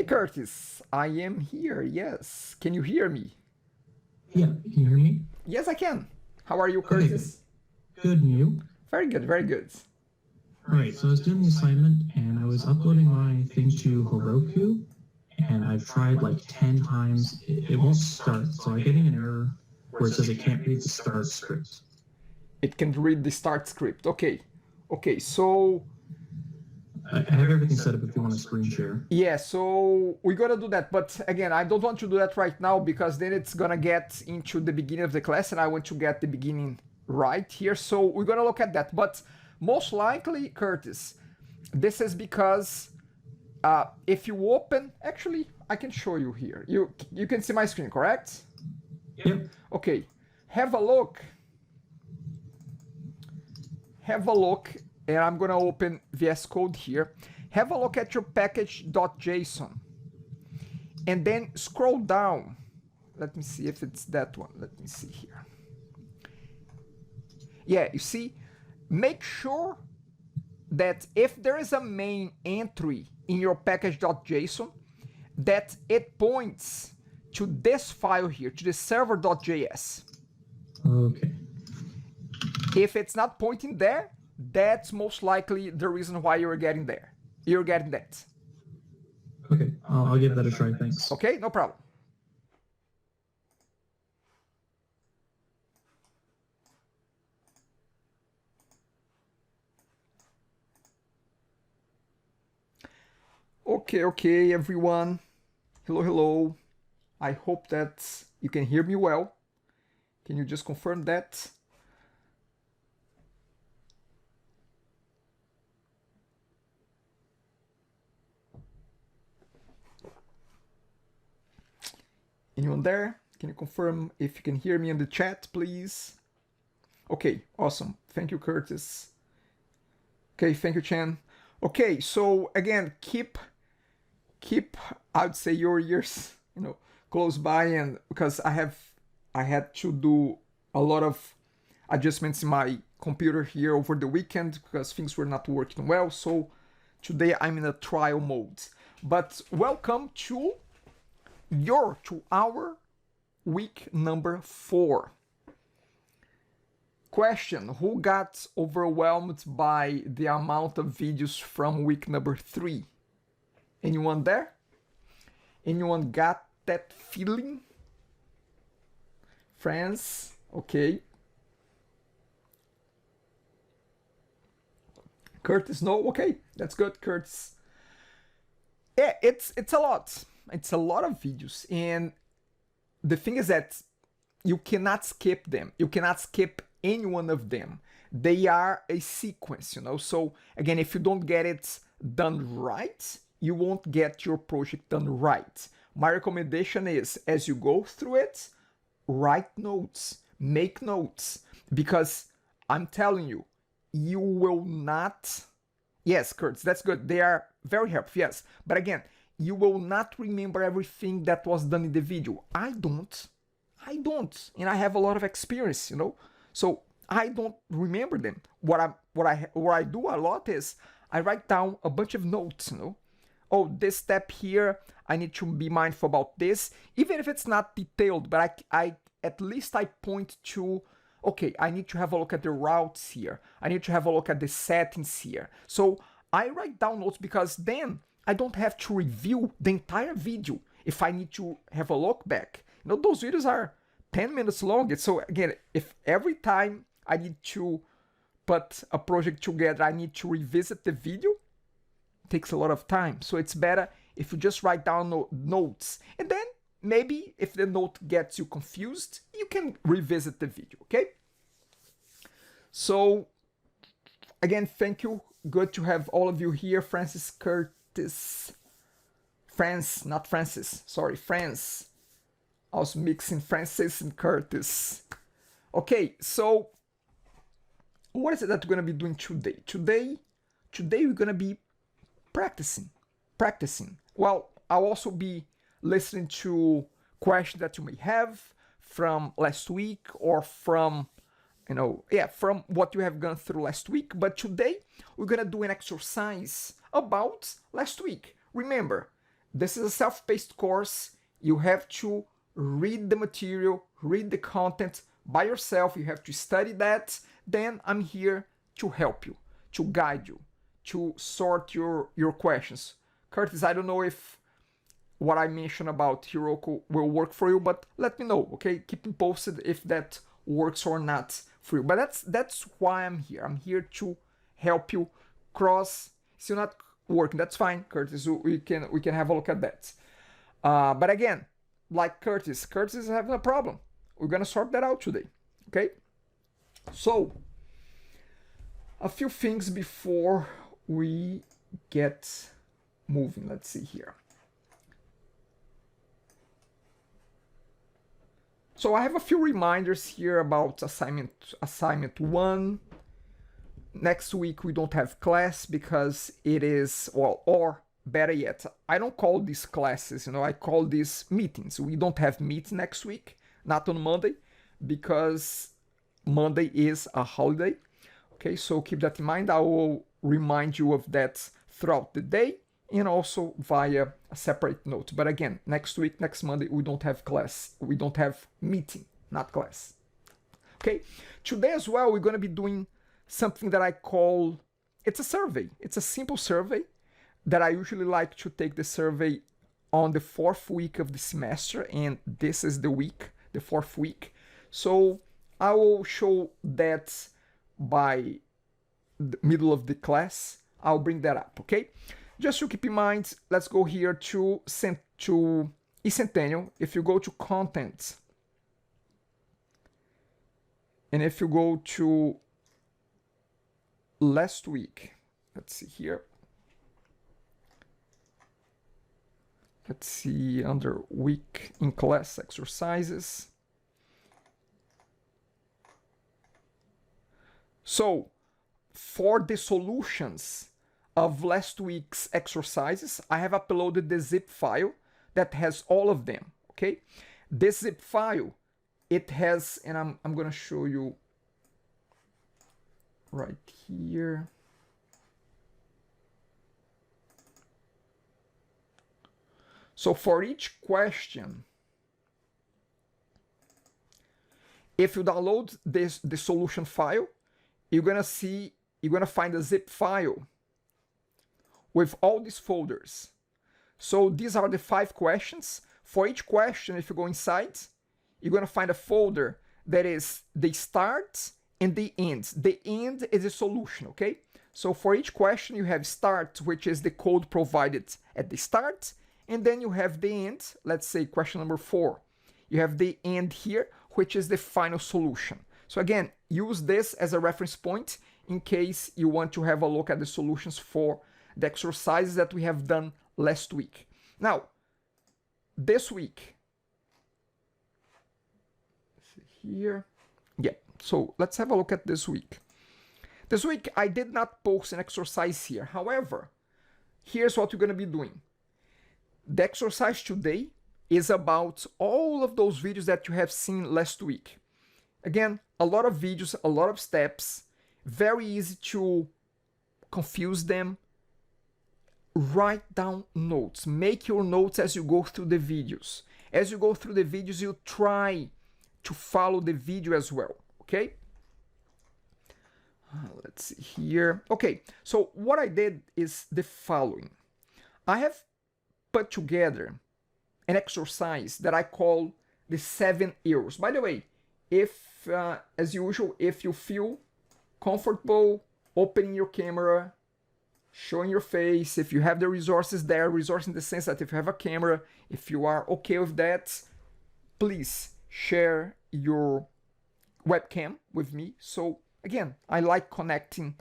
Curtis, I am here, yes. Can you hear me? Yeah, can you hear me? Yes, I can. How are you, Okay, Curtis? good. And you? Very good, very good. All right, so I was doing the assignment and I was uploading my thing to Heroku, and I've tried like 10 times. It won't start, so I'm getting an error where it says it can't read the start script. It can read the start script. Okay. Okay, so I have everything set up if you want to screen share. yeah, so we're gonna do that, but again, I don't want to do that right now because then it's gonna get into the beginning of the class and I want to get the beginning right here. So we're gonna look at that, but most likely, Curtis, this is because if you open, actually, I can show you here. You can see my screen, correct? Yep. Okay, have a look. Have a look, and I'm gonna open VS Code here. Have a look at your package.json, and then scroll down. Let me see if it's that one. Let me see here. Yeah, you see, make sure that if there is a main entry in your package.json, that it points to this file here, to the server.js. Okay. If it's not pointing there, that's most likely the reason why you're getting there. You're getting that. Okay, I'll give that a try, thanks. Okay, no problem. Okay, everyone. Hello, hello. I hope that you can hear me well. Can you just confirm that? Anyone there? Can you confirm if you can hear me in the chat, please? Okay, awesome. Thank you, Curtis. Okay, thank you, Chen. Okay, so again, keep I'd say your ears, close by, and because I had to do a lot of adjustments in my computer here over the weekend because things were not working well. So today I'm in a trial mode. But welcome to our week number 4. Question: who got overwhelmed by the amount of videos from week number 3? Anyone there? Anyone got that feeling? Friends? Okay. Curtis, no? Okay, that's good, Curtis. Yeah, it's a lot. It's a lot of videos, and the thing is that you cannot skip them. You cannot skip any one of them. They are a sequence, So again, if you don't get it done right, you won't get your project done right. My recommendation is, as you go through it, write notes, make notes, because I'm telling you, you will not. Yes, Kurtz, that's good. They are very helpful, yes. But again, you will not remember everything that was done in the video. I don't. And I have a lot of experience, So I don't remember them. What I do a lot is I write down a bunch of notes, Oh, this step here, I need to be mindful about this, even if it's not detailed, but I at least I point to, okay, I need to have a look at the routes here. I need to have a look at the settings here. So I write down notes because then I don't have to review the entire video if I need to have a look back. Those videos are 10 minutes long. So again, if every time I need to put a project together, I need to revisit the video, it takes a lot of time. So it's better if you just write down notes. And then maybe if the note gets you confused, you can revisit the video, okay? So again, thank you. Good to have all of you here. Francis, Curtis, not Francis, sorry, France. I was mixing Francis and Curtis. Okay, so what is it that we're gonna be doing today? Today we're gonna be practicing. Well, I'll also be listening to questions that you may have from last week or from from what you have gone through last week. But today we're gonna do an exercise about last week. Remember, this is a self-paced course. You have to read the material, read the content by yourself. You have to study that. Then I'm here to help you, to guide you, to sort your questions. Curtis, I don't know if what I mentioned about Heroku will work for you, but let me know, okay? Keep me posted if that works or not for you. But that's why I'm here. I'm here to help you cross. Still not working, that's fine, Curtis. We can have a look at that. But again, like Curtis is having a problem. We're gonna sort that out today, okay? So, a few things before we get moving. Let's see here. So I have a few reminders here about assignment 1. Next week we don't have class because it is, well, or better yet, I don't call these classes, I call these meetings. We don't have meet next week, not on Monday, because Monday is a holiday. Okay, so keep that in mind. I will remind you of that throughout the day and also via a separate note. But again, next week, next Monday, we don't have class. We don't have meeting, not class. Okay, today as well, we're going to be doing something that I call, it's a survey. It's a simple survey that I usually like to take the survey on the 4th week of the semester. And this is the week, the 4th week. So I will show that by the middle of the class. I'll bring that up, okay? Just to keep in mind, let's go here to eCentennial. If you go to content, and if you go to last week, let's see here. Let's see under week in class exercises. So for the solutions of last week's exercises, I have uploaded the zip file that has all of them, okay? This zip file, it has, and I'm gonna show you right here. So for each question, if you download the solution file, you're gonna find a zip file with all these folders. So these are the 5 questions. For each question, if you go inside, you're gonna find a folder that is the start and the end. The end is a solution, okay? So for each question, you have start, which is the code provided at the start, and then you have the end. Let's say question number 4. You have the end here, which is the final solution. So again, use this as a reference point in case you want to have a look at the solutions for the exercises that we have done last week. Now, this week, let's see here. Yeah, so let's have a look at this week. This week, I did not post an exercise here. However, here's what we're going to be doing. The exercise today is about all of those videos that you have seen last week. Again, a lot of videos, a lot of steps, very easy to confuse them. Write down notes. Make your notes as you go through the videos. As you go through the videos, you try to follow the video as well, okay? Let's see here. Okay, so what I did is the following. I have put together an exercise that I call the 7 arrows. By the way, if, as usual, if you feel comfortable opening your camera, showing your face, if you have the resources there, resource in the sense that if you have a camera, if you are okay with that, please share your webcam with me. So again, I like connecting,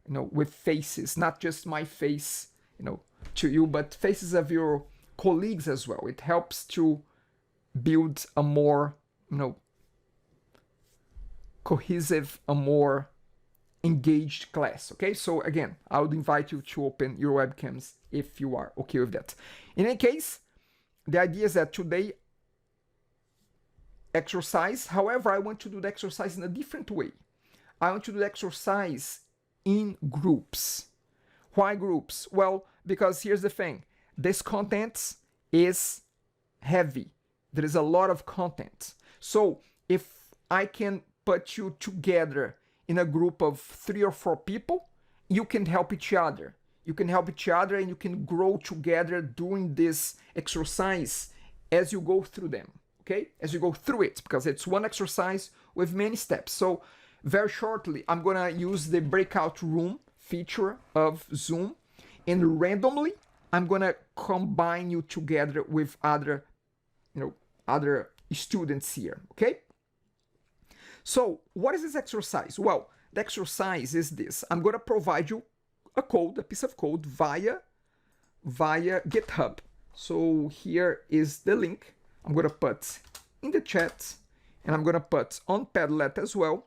with faces, not just my face, to you, but faces of your colleagues as well. It helps to build a more, cohesive, a more engaged class. Okay, so again, I would invite you to open your webcams if you are okay with that. In any case, the idea is that today exercise, however, I want to do the exercise in a different way. I want to do the exercise in groups. Why groups? Well, because here's the thing. This content is heavy. There is a lot of content. So if I can put you together in a group of 3 or 4 people, you can help each other. You can help each other and you can grow together doing this exercise as you go through them, okay? As you go through it, because it's one exercise with many steps. So very shortly, I'm gonna use the breakout room feature of Zoom, and randomly, I'm gonna combine you together with other, other students here, okay? So what is this exercise? Well, the exercise is this. I'm gonna provide you a piece of code via GitHub. So here is the link. I'm gonna put in the chat, and I'm gonna put on Padlet as well.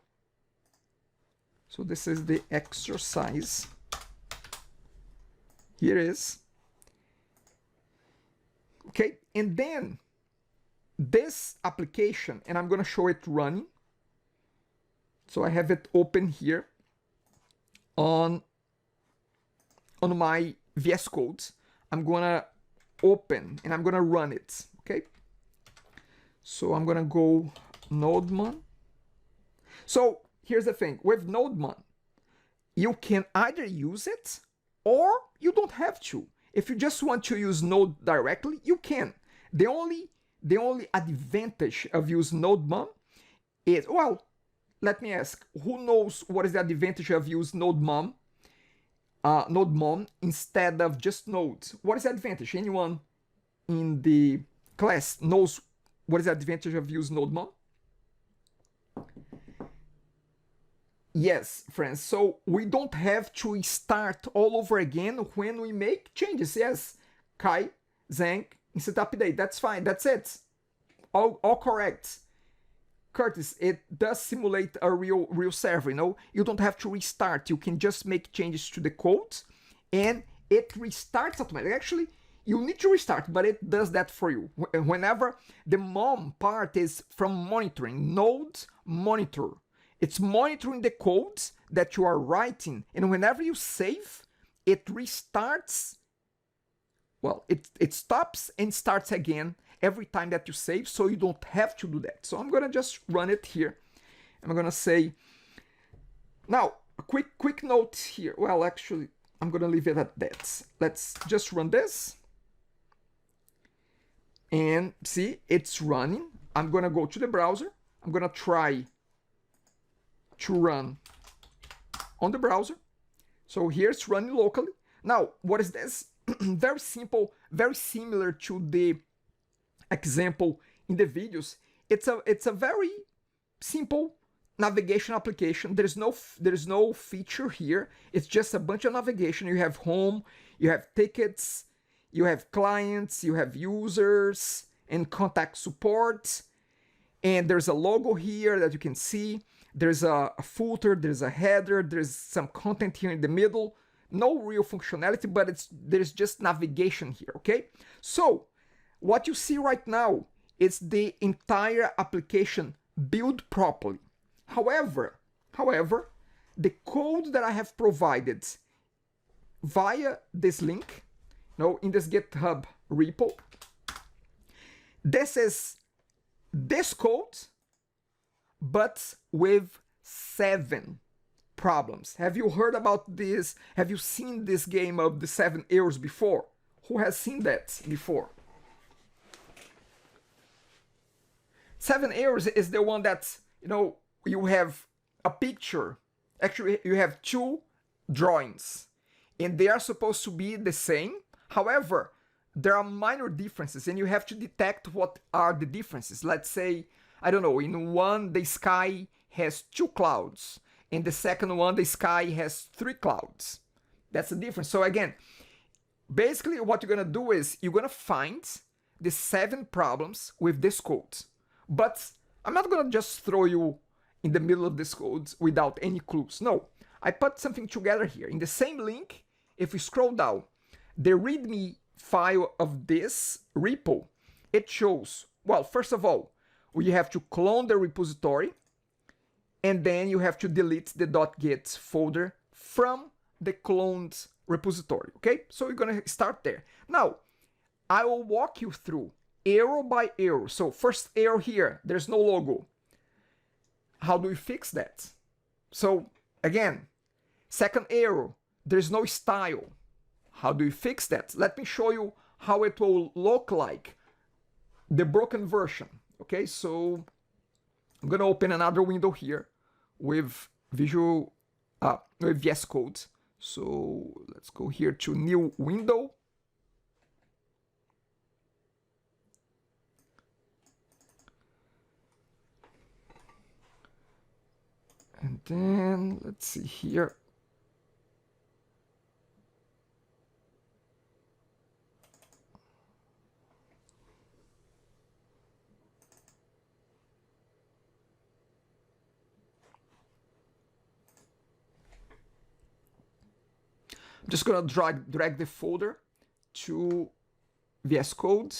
So this is the exercise. Here it is. Okay, and then this application, and I'm gonna show it running. So I have it open here on my VS Code. I'm gonna open and I'm gonna run it, okay? So I'm gonna go nodemon. So here's the thing, with nodemon, you can either use it or you don't have to. If you just want to use node directly, you can. The only advantage of using nodemon is, well, let me ask, who knows what is the advantage of using nodemon instead of just nodes? What is the advantage? Anyone in the class knows what is the advantage of using nodemon? Yes, friends. So we don't have to start all over again when we make changes. Yes, Kai, Zhang, insert update. That's fine. That's it. All correct. Curtis, it does simulate a real server. You don't have to restart. You can just make changes to the code, and it restarts automatically. Actually, you need to restart, but it does that for you. Whenever the mom part is from monitoring, node monitor. It's monitoring the codes that you are writing, and whenever you save, it restarts. Well, it stops and starts again every time that you save, so you don't have to do that. So I'm gonna just run it here. I'm gonna say, now, a quick note here. Well, actually, I'm gonna leave it at that. Let's just run this. And see, it's running. I'm gonna go to the browser. I'm gonna try to run on the browser. So here it's running locally. Now, what is this? Very simple, very similar to the example in the videos. It's a very simple navigation application. There is no feature here. It's just a bunch of navigation. You have home, you have tickets, you have clients, you have users, and contact support. And there's a logo here that you can see. There's a footer, there's a header, there's some content here in the middle. No real functionality, but there's just navigation here, okay? So what you see right now is the entire application built properly. However, the code that I have provided via this link, in this GitHub repo, this is this code, but with 7 problems. Have you heard about this? Have you seen this game of the 7 errors before? Who has seen that before? 7 errors is the one that, you have a picture. Actually, you have 2 drawings, and they are supposed to be the same. However, there are minor differences, and you have to detect what are the differences. Let's say, I don't know, in one, the sky has 2 clouds. In the second one, the sky has 3 clouds. That's the difference. So again, basically what you're gonna do is you're gonna find the 7 problems with this code. But I'm not gonna just throw you in the middle of this code without any clues. No, I put something together here. In the same link, if we scroll down, the README file of this repo, it shows, well, first of all, you have to clone the repository, and then you have to delete the .git folder from the cloned repository, okay? So you're gonna start there. Now, I will walk you through error by error. So first error here, there's no logo. How do we fix that? So again, second error, there's no style. How do we fix that? Let me show you how it will look like, the broken version. Okay, so I'm gonna open another window here with with VS Code. So let's go here to new window. And then let's see here. I'm just gonna drag the folder to VS Code.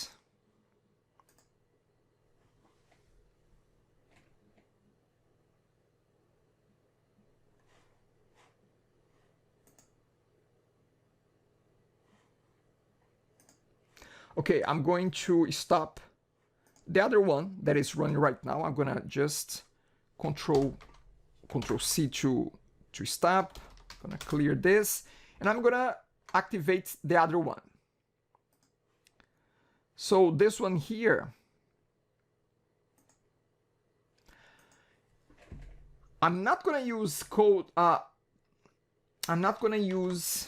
Okay, I'm going to stop the other one that is running right now. I'm gonna just Control C to stop. I'm gonna clear this, and I'm gonna activate the other one. So this one here, I'm not gonna use code. I'm not gonna use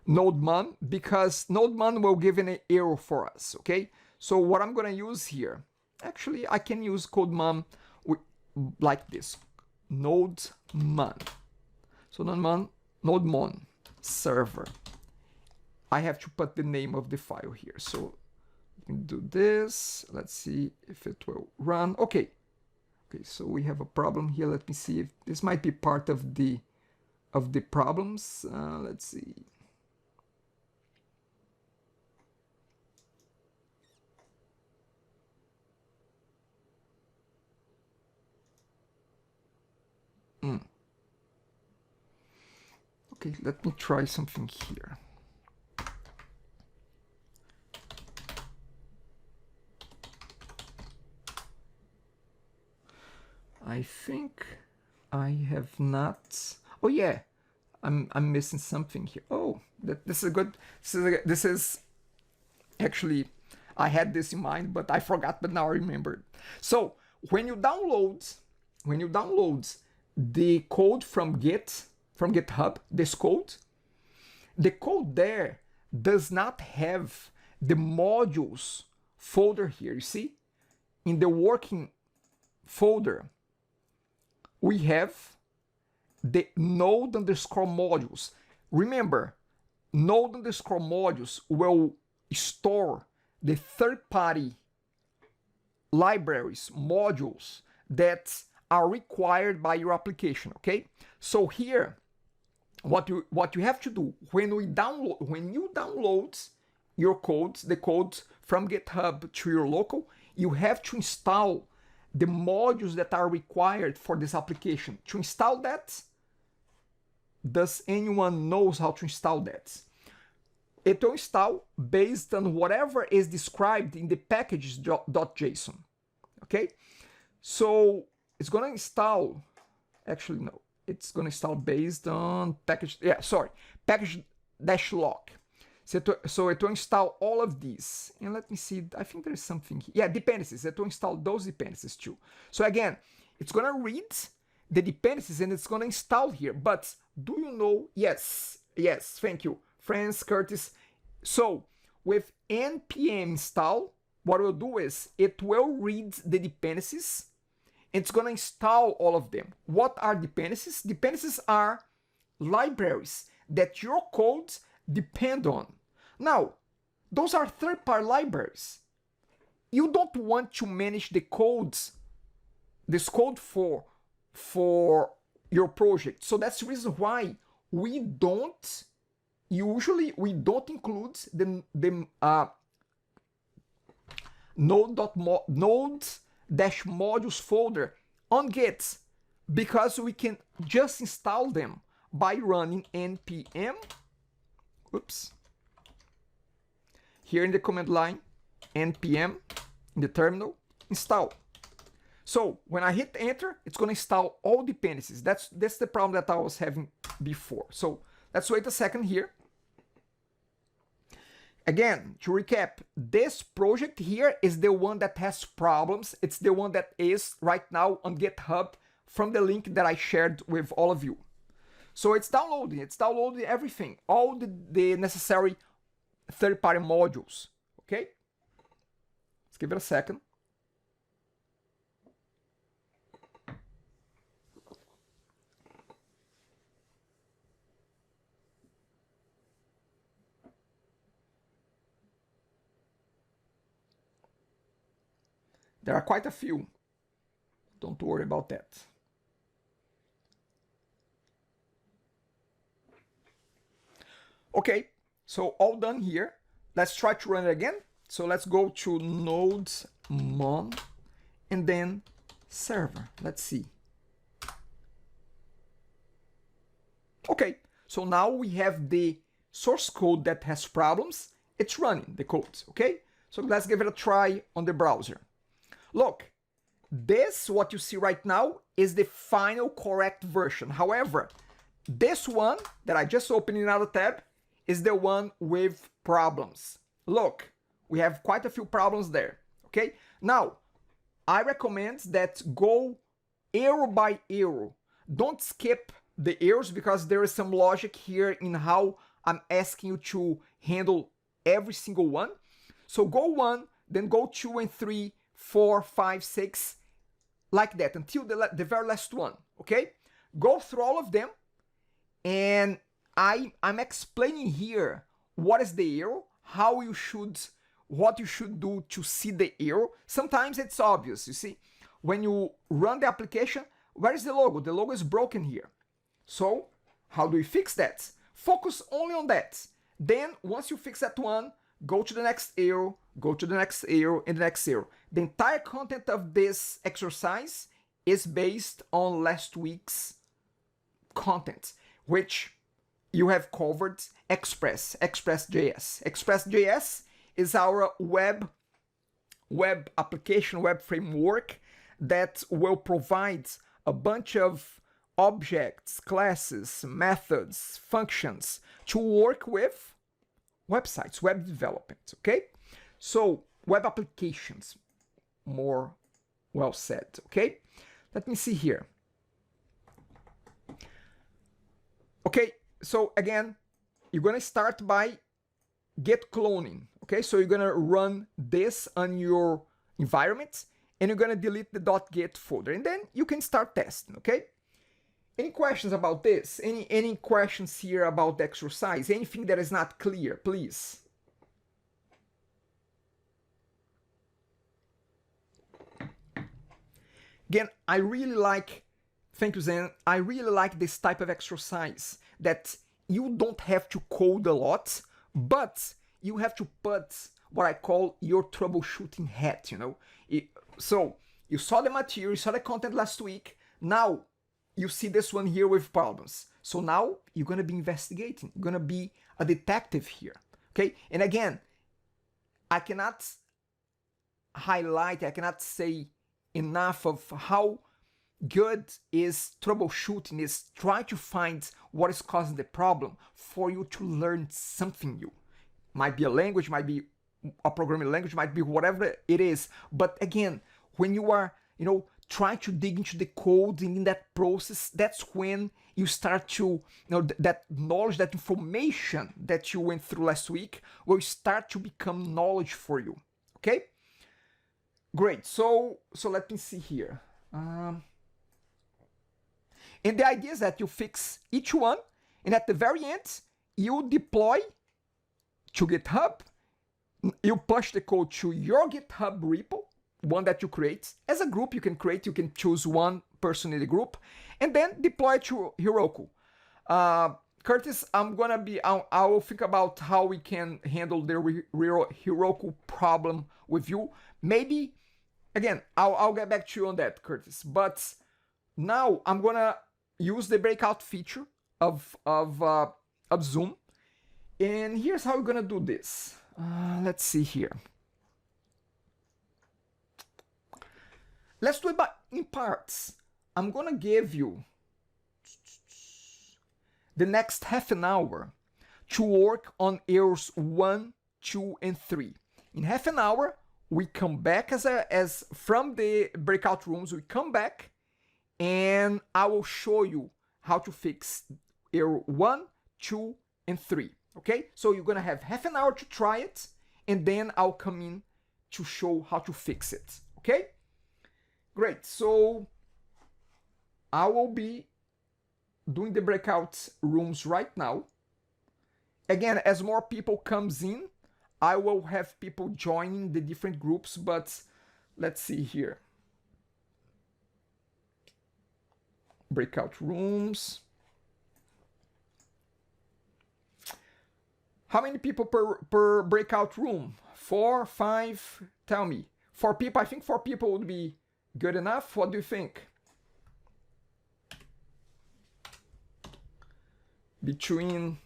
NodeMon because NodeMon will give an error for us. Okay, so what I'm gonna use here, actually, I can use CodeMon like this, NodeMon. So NodeMon server. I have to put the name of the file here. So we can do this. Let's see if it will run. Okay. Okay, so we have a problem here. Let me see if this might be part of the problems. Let's see. Okay, let me try something here. I think I have not. Oh yeah, I'm missing something here. Oh, this is good. This is actually, I had this in mind, but I forgot. But now I remembered. So when you download the code from GitHub, this code, the code there does not have the modules folder here. You see, in the working folder, we have the node_modules. Remember, node_modules will store the third-party libraries, modules that are required by your application. Okay, so here, what you have to do when you download your code, the code from GitHub to your local, you have to install the modules that are required for this application. To install that, does anyone knows how to install that? It will install based on whatever is described in the packages.json. Okay, so it's gonna install. Actually, no, it's gonna install based on package-lock. So it will install all of these. And let me see, I think there's something here. Yeah, dependencies. It will install those dependencies too. So again, it's gonna read the dependencies and it's gonna install here. But do you know? Yes, thank you, Franz Curtis. So with npm install, what we'll do is it will read the dependencies. It's gonna install all of them. What are dependencies? Dependencies are libraries that your code depend on. Now, those are third-party libraries. You don't want to manage this code for your project. So that's the reason why we don't include the node-modules folder on Git, because we can just install them by running npm. Oops. here in the command line, npm in the terminal, install. So when I hit enter, it's going to install all dependencies. That's the problem that I was having before. So let's wait a second here. Again, to recap, this project here is the one that has problems. It's the one that is right now on GitHub from the link that I shared with all of you. So it's downloading everything, all the necessary third-party modules, okay? Let's give it a second. There are quite a few. Don't worry about that. Okay, so all done here. Let's try to run it again. So let's go to nodes mon and then server. Let's see. Okay, so now we have the source code that has problems. It's running the codes, okay? So let's give it a try on the browser. Look, this, what you see right now, is the final correct version. However, this one that I just opened in another tab is the one with problems. Look, we have quite a few problems there, okay? Now, I recommend that go error by error. Don't skip the errors because there is some logic here in how I'm asking you to handle every single one. So go 1, then go 2 and 3, 4, 5, 6, like that until the very last one, okay? Go through all of them, and I'm explaining here what is the error, what you should do to see the error. Sometimes it's obvious, you see. When you run the application, where is the logo? The logo is broken here. So how do we fix that? Focus only on that. Then once you fix that one, go to the next error, go to the next error, and the next error. The entire content of this exercise is based on last week's content, which you have covered Express.js. Express.js is our web application, web framework that will provide a bunch of objects, classes, methods, functions to work with websites, web development, okay? So web applications, more well said, okay? Let me see here. Okay, so again, you're gonna start by git cloning, okay? So you're gonna run this on your environment and you're gonna delete the .git folder and then you can start testing, okay? Any questions about this? Any questions here about the exercise? Anything that is not clear, please? Again, I really like, thank you Zen, I really like this type of exercise that you don't have to code a lot, but you have to put what I call your troubleshooting hat, you know? So you saw the material, you saw the content last week, now you see this one here with problems. So now you're gonna be investigating, you're gonna be a detective here, okay? And again, I cannot highlight, I cannot say enough of how good is troubleshooting, is try to find what is causing the problem for you to learn something new. Might be a language, might be a programming language, might be whatever it is. But again, when you are, you know, trying to dig into the code and in that process, that's when you start to, you know, that knowledge, that information that you went through last week will start to become knowledge for you, okay? Great, so let me see here. And the idea is that you fix each one, and at the very end, you deploy to GitHub, you push the code to your GitHub repo, one that you create. As a group you can create, you can choose one person in the group, and then deploy to Heroku. Curtis, I will think about how we can handle the Heroku problem with you. Maybe, again, I'll get back to you on that, Curtis. But now I'm gonna use the breakout feature of Zoom. And here's how we're gonna do this. Let's see here. Let's do it in parts. I'm gonna give you the next half an hour to work on errors 1, 2, and 3. In half an hour, we come back as from the breakout rooms, we come back and I will show you how to fix error 1, 2, and 3. Okay? So you're gonna have half an hour to try it, and then I'll come in to show how to fix it. Okay? Great. So I will be doing the breakout rooms right now. Again, as more people comes in, I will have people joining the different groups, but let's see here. Breakout rooms. How many people per breakout room? 4, 5? Tell me. 4 people? I think 4 people would be good enough. What do you think? Between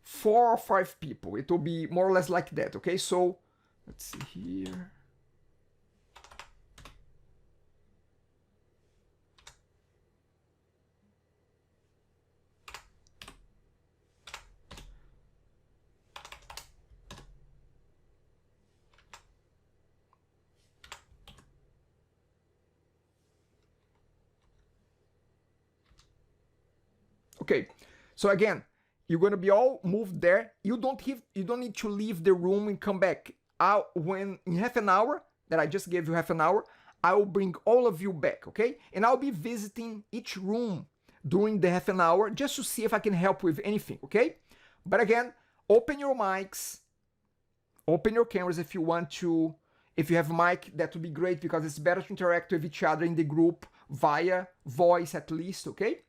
4 or 5 people. It will be more or less like that, okay? So, let's see here. Okay, so again, you're gonna be all moved there. You don't need to leave the room and come back. When in half an hour, that I just gave you half an hour, I will bring all of you back, okay? And I'll be visiting each room during the half an hour just to see if I can help with anything, okay? But again, open your mics, open your cameras if you want to. If you have a mic, that would be great because it's better to interact with each other in the group via voice at least, okay?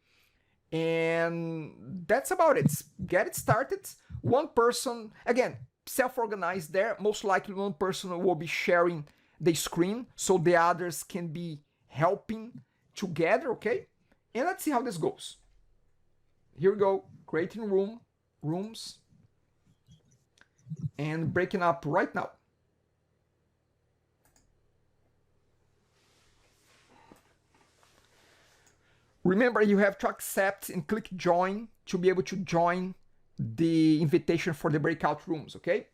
And that's about it. Get it started. One person, again, self-organized there. Most likely one person will be sharing the screen so the others can be helping together, okay? And let's see how this goes. Here we go, creating rooms and breaking up right now. Remember, you have to accept and click join to be able to join the invitation for the breakout rooms, okay?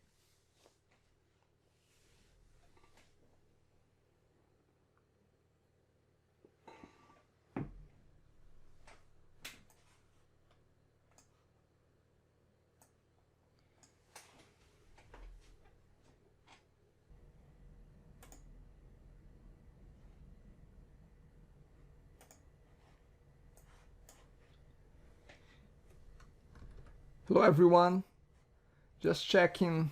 Hello everyone, just checking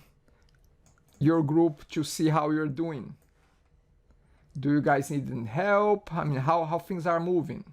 your group to see how you're doing. Do you guys need any help? I mean, how things are moving?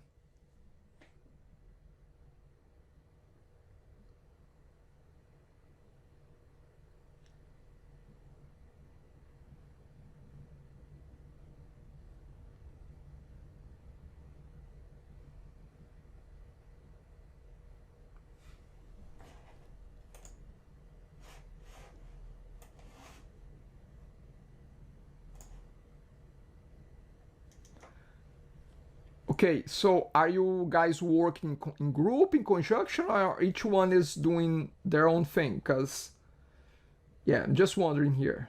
Okay, so are you guys working in group, in conjunction, or each one is doing their own thing? Because, yeah, I'm just wondering here.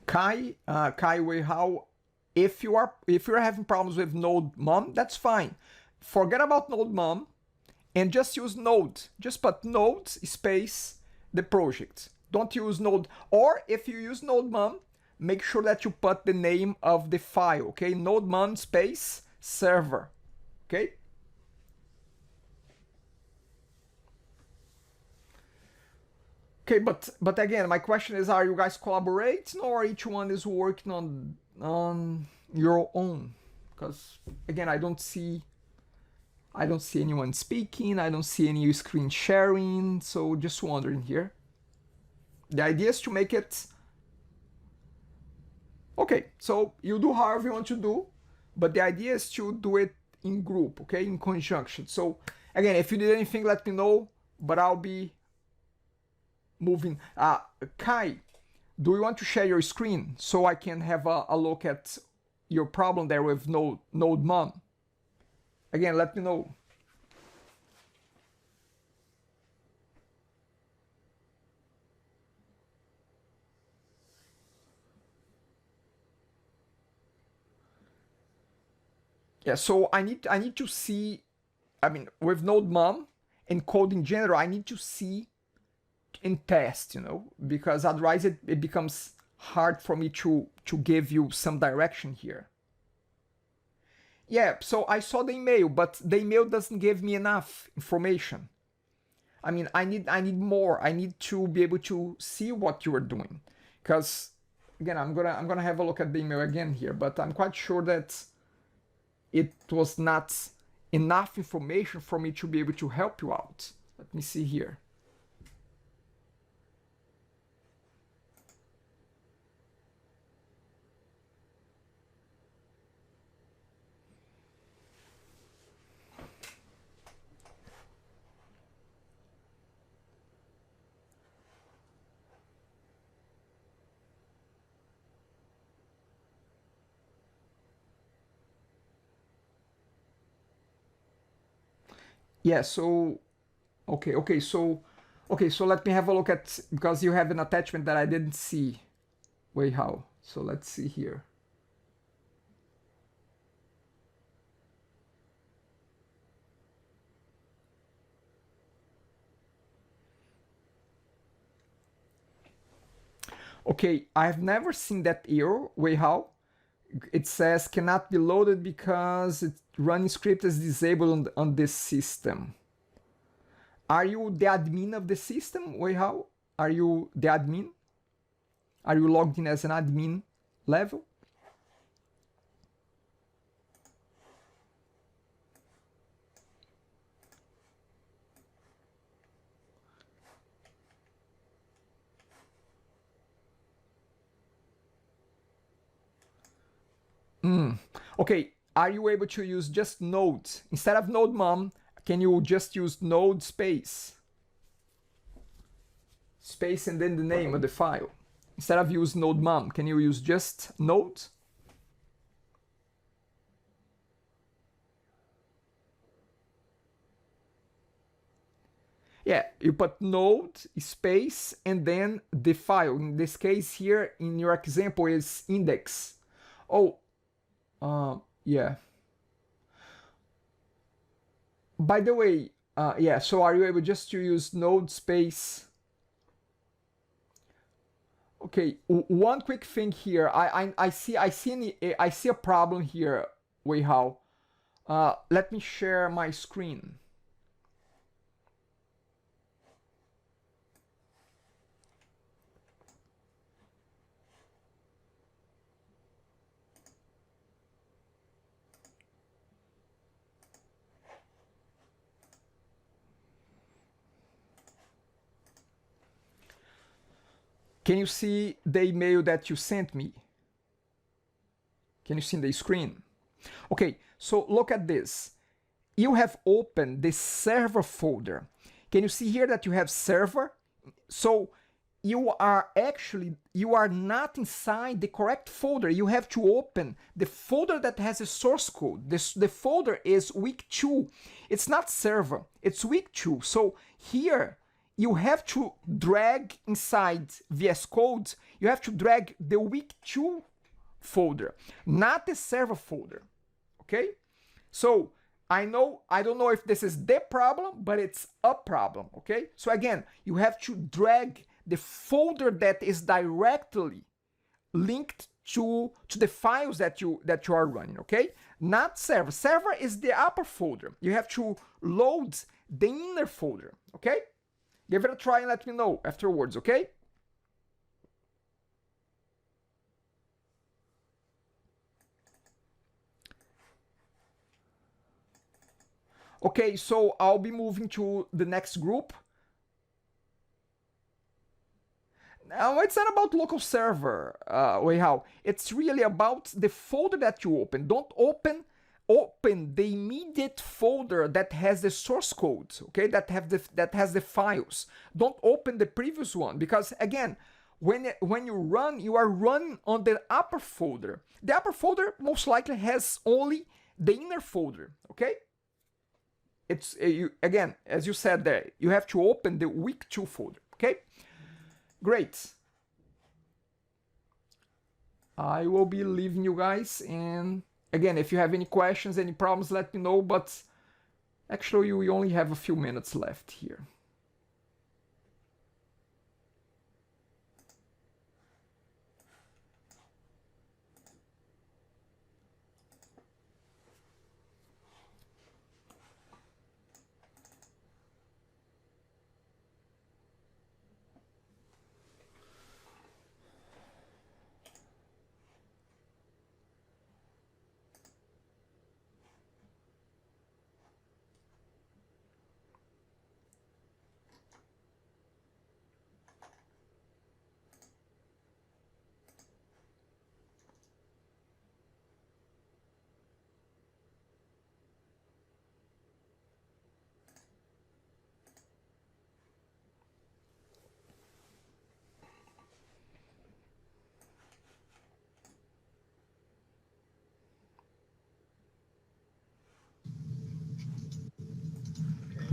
Kai, how if you're having problems with Node Mom, that's fine. Forget about Node Mom and just use Node. Just put Node space the project. Don't use Node. Or if you use Node Mom, make sure that you put the name of the file, okay? Node Mom space server, okay? Okay, but again, my question is, are you guys collaborating or each one is working on your own? Because again, I don't see anyone speaking, I don't see any screen sharing, so just wondering here. The idea is to make it Okay, so you do however you want to do, but the idea is to do it in group, okay, in conjunction. So again, if you need anything, let me know, but I'll be moving. Kai, do you want to share your screen so I can have a look at your problem there with node mom? Again, let me know. Yeah, so I need to see, I mean, with node mom and code in general, I need to see and test, you know, because otherwise it becomes hard for me to give you some direction here. Yeah, so I saw the email, but the email doesn't give me enough information. I mean, I need more. I need to be able to see what you are doing, because again, I'm gonna have a look at the email again here, but I'm quite sure that it was not enough information for me to be able to help you out. Let me see here. Yeah, so okay, so let me have a look at, because you have an attachment that I didn't see. Wait, how? So let's see here. Okay, I've never seen that error. Wait, how? It says cannot be loaded because it running script is disabled on this system. Are you the admin of the system? Wait, how? Are you the admin? Are you logged in as an admin level? Okay, are you able to use just node? Instead of node mom, can you just use node space? Space and then the name of the file. Instead of use node mom, can you use just node? Yeah, you put node space and then the file. In this case here, in your example, is index. Oh, yeah. By the way, yeah. So are you able just to use node space? Okay. One quick thing here. I see a problem here. Wait, how? Let me share my screen. Can you see the email that you sent me? Can you see the screen? Okay, so look at this. You have opened the server folder. Can you see here that you have server? So you are not inside the correct folder. You have to open the folder that has a source code. The folder is week 2. It's not server, it's week 2. So here you have to drag inside VS Code, you have to drag the week 2 folder, not the server folder. Okay? So I don't know if this is the problem, but it's a problem. Okay? So again, you have to drag the folder that is directly linked to the files that you are running. Okay? Not server. Server is the upper folder. You have to load the inner folder. Okay? Give it a try and let me know afterwards. Okay? Okay, so I'll be moving to the next group. It's not about local server, Weihao. It's really about the folder that you open. Don't open the immediate folder that has the source code, okay? That has the files. Don't open the previous one, because again, when you run, you are running on the upper folder. The upper folder most likely has only the inner folder, okay? It's again, as you said there, you have to open the week2 folder, okay? Great. I will be leaving you guys, and again, if you have any questions, any problems, let me know, but actually we only have a few minutes left here.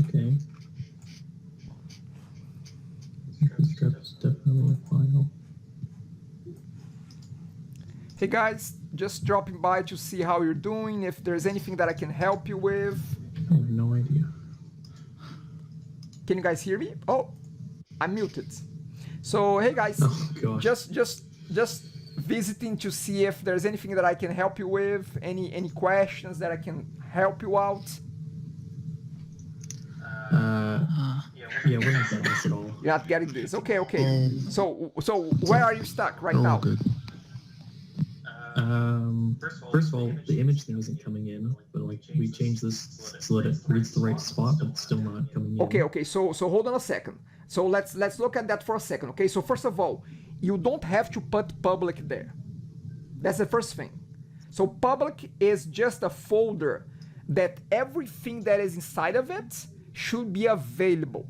Okay. That's definitely a file. Hey guys, just dropping by to see how you're doing, if there's anything that I can help you with. I have no idea. Can you guys hear me? Oh, I'm muted. So hey guys, Oh gosh. just visiting to see if there's anything that I can help you with, any questions that I can help you out. Yeah, we're not getting this at all. You're not getting this. Okay. So where are you stuck right now? Good. First of all, the image thing isn't coming in, but like we changed this so that it reads the right spot, but it's still not coming in. Okay. So hold on a second. So let's look at that for a second. Okay. So first of all, you don't have to put public there. That's the first thing. So public is just a folder that everything that is inside of it should be available.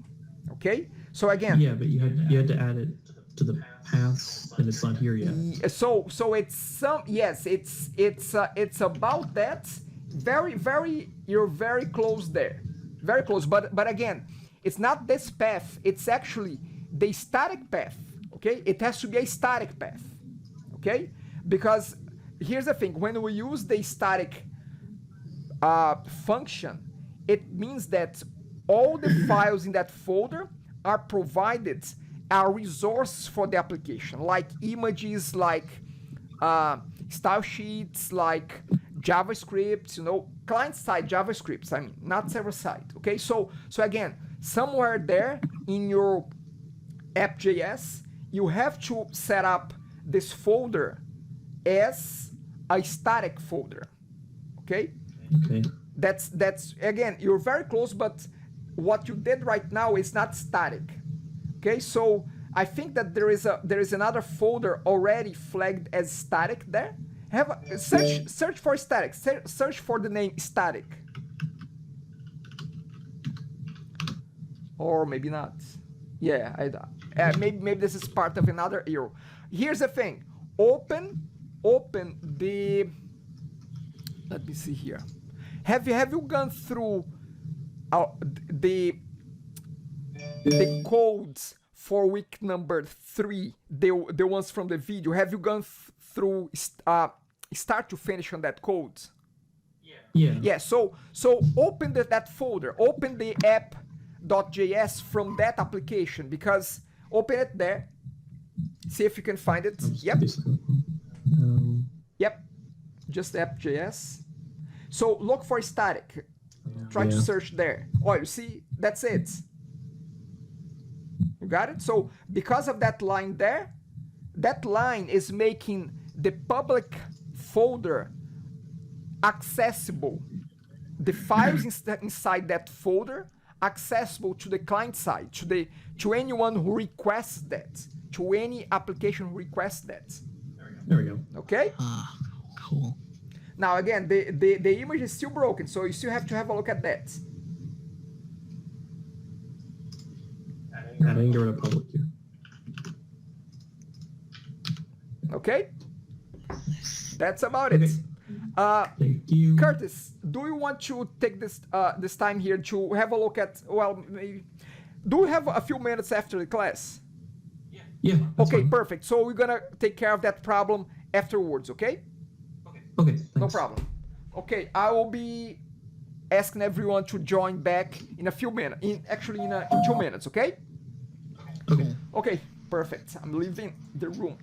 Okay. So again. Yeah, but you had to add it to the paths, and it's not here yet. So it's some, yes, it's about that. You're very close there, very close. But again, it's not this path. It's actually the static path. Okay, it has to be a static path. Okay, because here's the thing: when we use the static function, it means that all the files in that folder are provided a resource for the application, like images, like style sheets, like JavaScript, client-side JavaScript, I mean, not server-side, okay? So again, somewhere there in your app.js, you have to set up this folder as a static folder, okay? Okay. That's again, you're very close, but what you did right now is not static. Okay, so I think that there is another folder already flagged as static there. Search for static. Search for the name static. Or maybe not. Yeah, maybe this is part of another error. Here's the thing. Open the. Let me see here. Have you gone through the codes for week number 3, the ones from the video? Have you gone through start to finish on that code? Yeah. So open that folder, open the app.js from that application, because open it there, see if you can find it. Yep, just app.js. So look for static, try to search there. Oh, you see, that's it. You got it? So because of that line there, that line is making the public folder accessible, the files inside that folder accessible to the client side, to anyone who requests that. to any application who requests that. There we go. Okay? Cool. Now again, the image is still broken, so you still have to have a look at that. I didn't get rid of public here. Okay? That's about it. Thank you. Curtis, do you want to take this time here to have a look at, well, maybe, do we have a few minutes after the class? Yeah. Okay, fine. perfect. So we're gonna take care of that problem afterwards, okay? Okay. Thanks. No problem. Okay, I will be asking everyone to join back in a few minutes. In 2 minutes, okay? Okay. Okay, perfect. I'm leaving the room.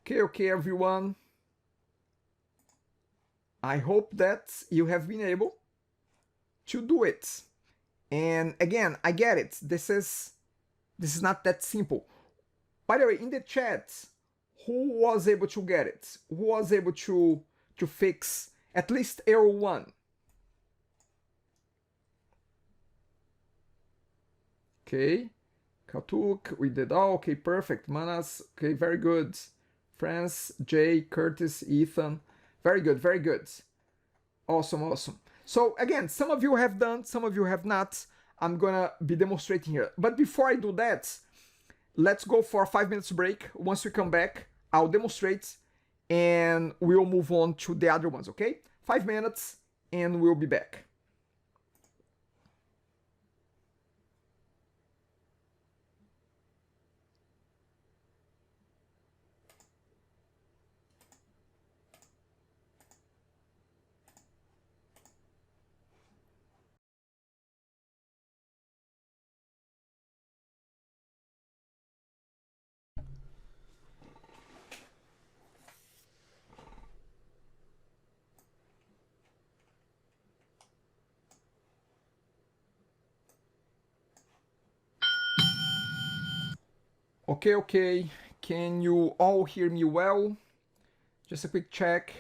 Okay, everyone. I hope that you have been able to do it. And again, I get it. This is not that simple. By the way, in the chat, who was able to get it? Who was able to fix at least error 1? Okay. Kautuk, we did all. Okay, perfect. Manas, okay, very good. France, Jay, Curtis, Ethan. Very good, very good. Awesome. So again, some of you have done, some of you have not. I'm gonna be demonstrating here. But before I do that, let's go for a 5 minutes break. Once we come back, I'll demonstrate and we'll move on to the other ones, okay? 5 minutes and we'll be back. Okay. Can you all hear me well? Just a quick check.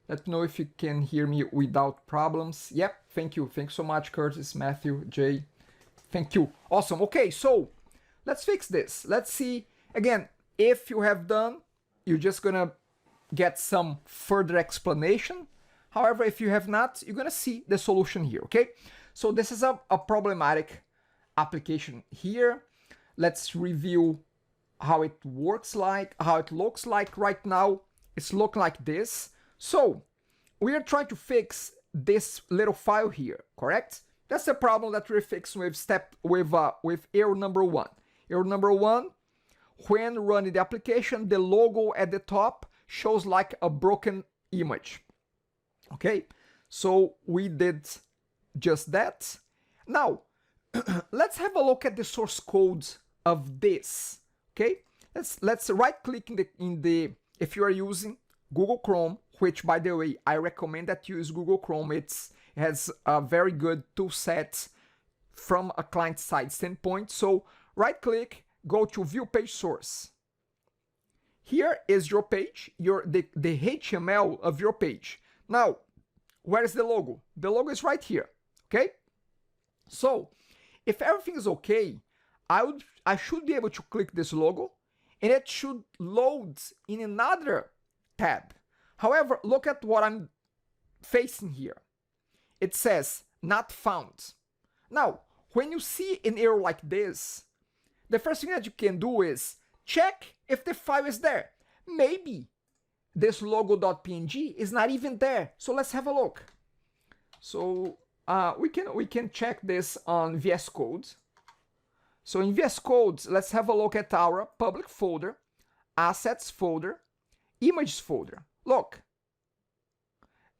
Let me know if you can hear me without problems. Yep, thank you. Thanks so much, Curtis, Matthew, Jay. Thank you. Awesome. Okay, so let's fix this. Let's see. Again, if you have done, you're just gonna get some further explanation. However, if you have not, you're gonna see the solution here, okay? So this is a problematic application here. Let's review how it works like, how it looks like right now. It's looking like this. So we are trying to fix this little file here, correct? That's the problem that we're fixing with error number 1. Error number 1, when running the application, the logo at the top shows like a broken image. Okay, so we did just that. Now, let's have a look at the source code of this. Okay, let's right click in the if you are using Google Chrome, which by the way I recommend that you use Google Chrome. It has a very good tool set from a client side standpoint. So right click, go to view page source. Here is your page, the HTML of your page. Now, where is the logo? The logo is right here. Okay, so if everything is okay, I should be able to click this logo and it should load in another tab. However, look at what I'm facing here. It says not found. Now, when you see an error like this, the first thing that you can do is check if the file is there. Maybe this logo.png is not even there. So let's have a look. So we can check this on VS Code. So in VS Code, let's have a look at our public folder, assets folder, images folder. Look,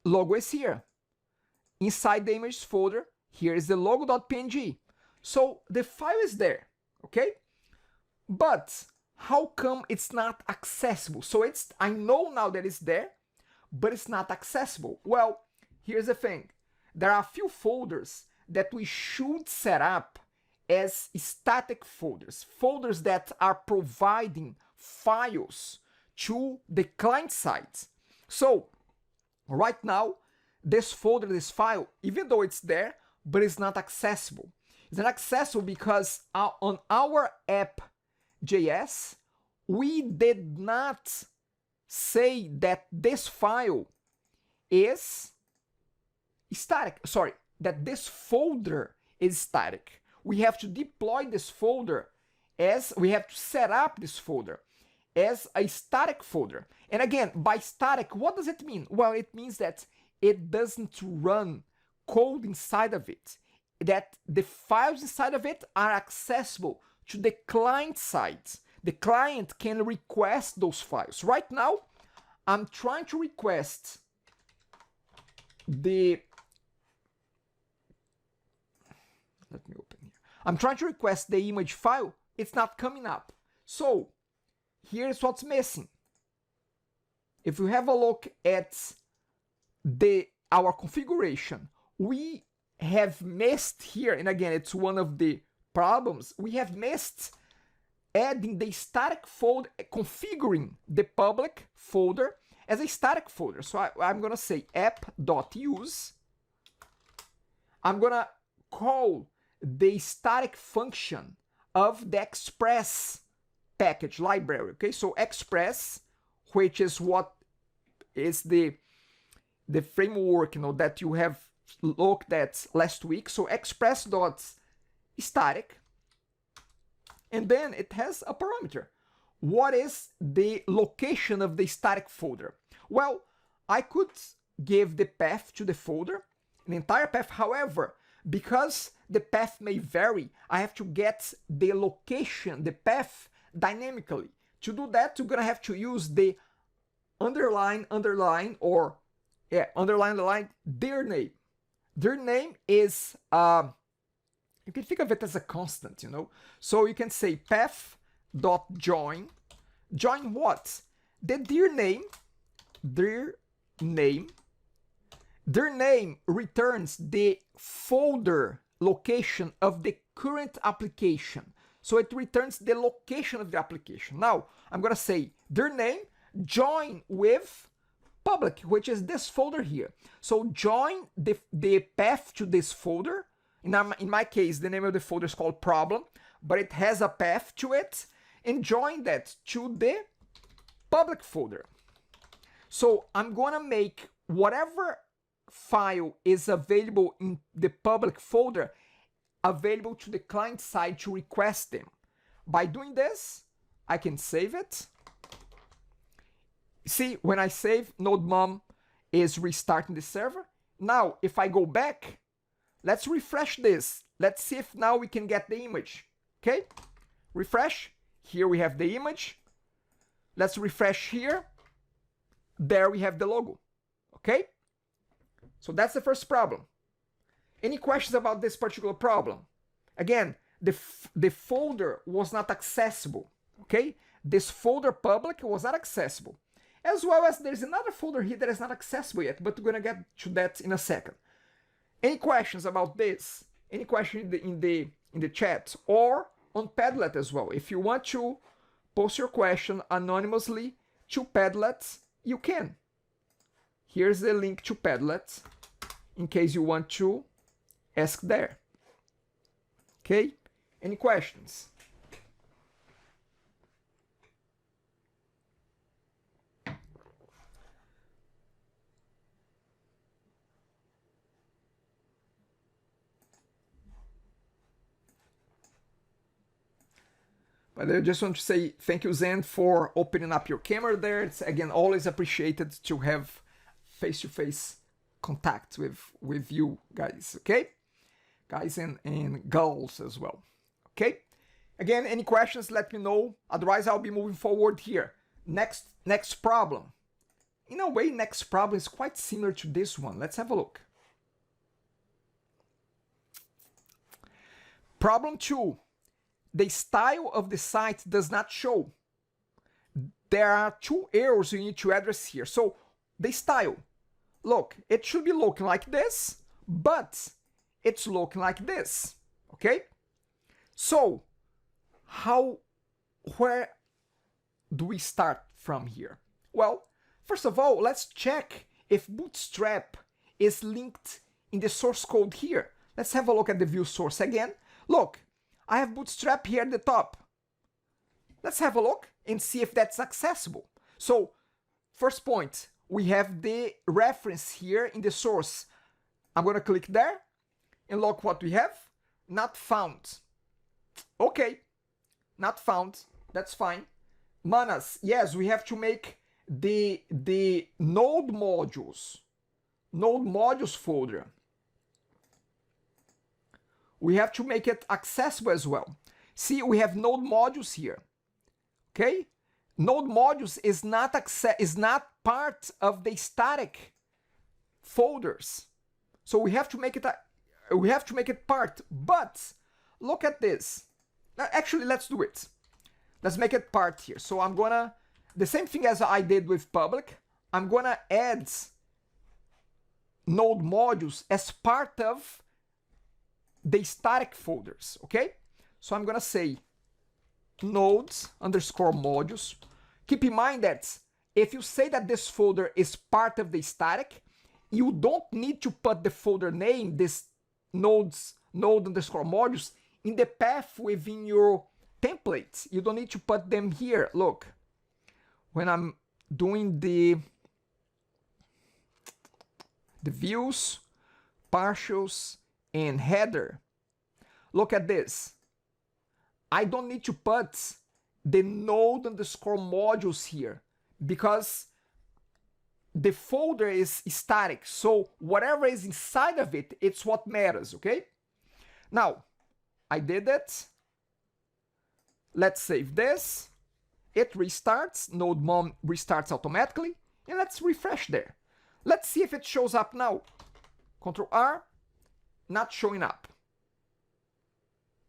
logo is here. inside the images folder, here is the logo.png. So the file is there, okay? But how come it's not accessible? So I know now that it's there, but it's not accessible. Well, here's the thing. There are a few folders that we should set up as static folders, folders that are providing files to the client side. So right now, this folder, this file, even though it's there, but it's not accessible. It's not accessible because on our app.js, we did not say that this file is static. Sorry, that this folder is static. We have to deploy this folder we have to set up this folder as a static folder. And again, by static, what does it mean? Well, it means that it doesn't run code inside of it, that the files inside of it are accessible to the client side. The client can request those files. Right now, I'm trying to request let me open here. I'm trying to request the image file. It's not coming up. So here's what's missing. If you have a look at our configuration, we have missed here, and again, it's one of the problems, we have missed adding the static folder, configuring the public folder as a static folder. So I'm gonna say app.use. I'm gonna call the static function of the express package library. Okay, so express, which is what is the framework, that you have looked at last week. So express.static, and then it has a parameter. What is the location of the static folder? Well, I could give the path to the folder, an entire path. However, because the path may vary, I have to get the location, the path, dynamically. To do that, you're gonna have to use the underline, their name. Their name is, you can think of it as a constant, So you can say path.join. Join what? The their name returns the folder location of the current application. So it returns the location of the application. Now, I'm going to say their name, join with public, which is this folder here. So join the path to this folder. In my case, the name of the folder is called problem, but it has a path to it, and join that to the public folder. So I'm going to make whatever file is available in the public folder available to the client side to request them. By doing this, I can save it. See, when I save, node.mom is restarting the server. Now, if I go back, let's refresh this. Let's see if now we can get the image. Okay, refresh. Here we have the image. Let's refresh here. There we have the logo. Okay, so that's the first problem. Any questions about this particular problem? Again, the folder was not accessible. Okay, this folder public was not accessible. As well as there's another folder here that is not accessible yet, but we're gonna get to that in a second. Any questions about this? Any question in the chat or on Padlet as well? If you want to post your question anonymously to Padlet, you can. Here's the link to Padlet in case you want to ask there. Okay? Any questions? But I just want to say thank you, Zen, for opening up your camera there. It's, again, always appreciated to have face-to-face contact with you guys, okay? Guys and girls as well, okay? Again, any questions, let me know. Otherwise, I'll be moving forward here. Next problem. In a way, next problem is quite similar to this one. Let's have a look. Problem 2, the style of the site does not show. There are 2 errors you need to address here. So the style, look, it should be looking like this, but it's looking like this, okay? So where do we start from here? Well, first of all, let's check if Bootstrap is linked in the source code here. Let's have a look at the view source again. Look, I have Bootstrap here at the top. Let's have a look and see if that's accessible. So, first point, we have the reference here in the source. I'm going to click there and look what we have. Not found. Okay, not found. That's fine. Manas, yes, we have to make the node modules folder. We have to make it accessible as well. See, we have node modules here. Okay? Node modules is not part of the static folders. So we have to make it part. But look at this. Actually, let's do it. Let's make it part here. So I'm gonna, the same thing as I did with public, I'm gonna add node modules as part of the static folders, okay? So I'm gonna say nodes underscore modules. Keep in mind that if you say that this folder is part of the static, you don't need to put the folder name, this node underscore modules, in the path within your templates. You don't need to put them here. Look, when I'm doing the views, partials, and header, look at this. I don't need to put the node underscore modules here because the folder is static. So whatever is inside of it, it's what matters, okay? Now, I did it. Let's save this. It restarts. Node mom restarts automatically. And let's refresh there. Let's see if it shows up now. Control R, not showing up.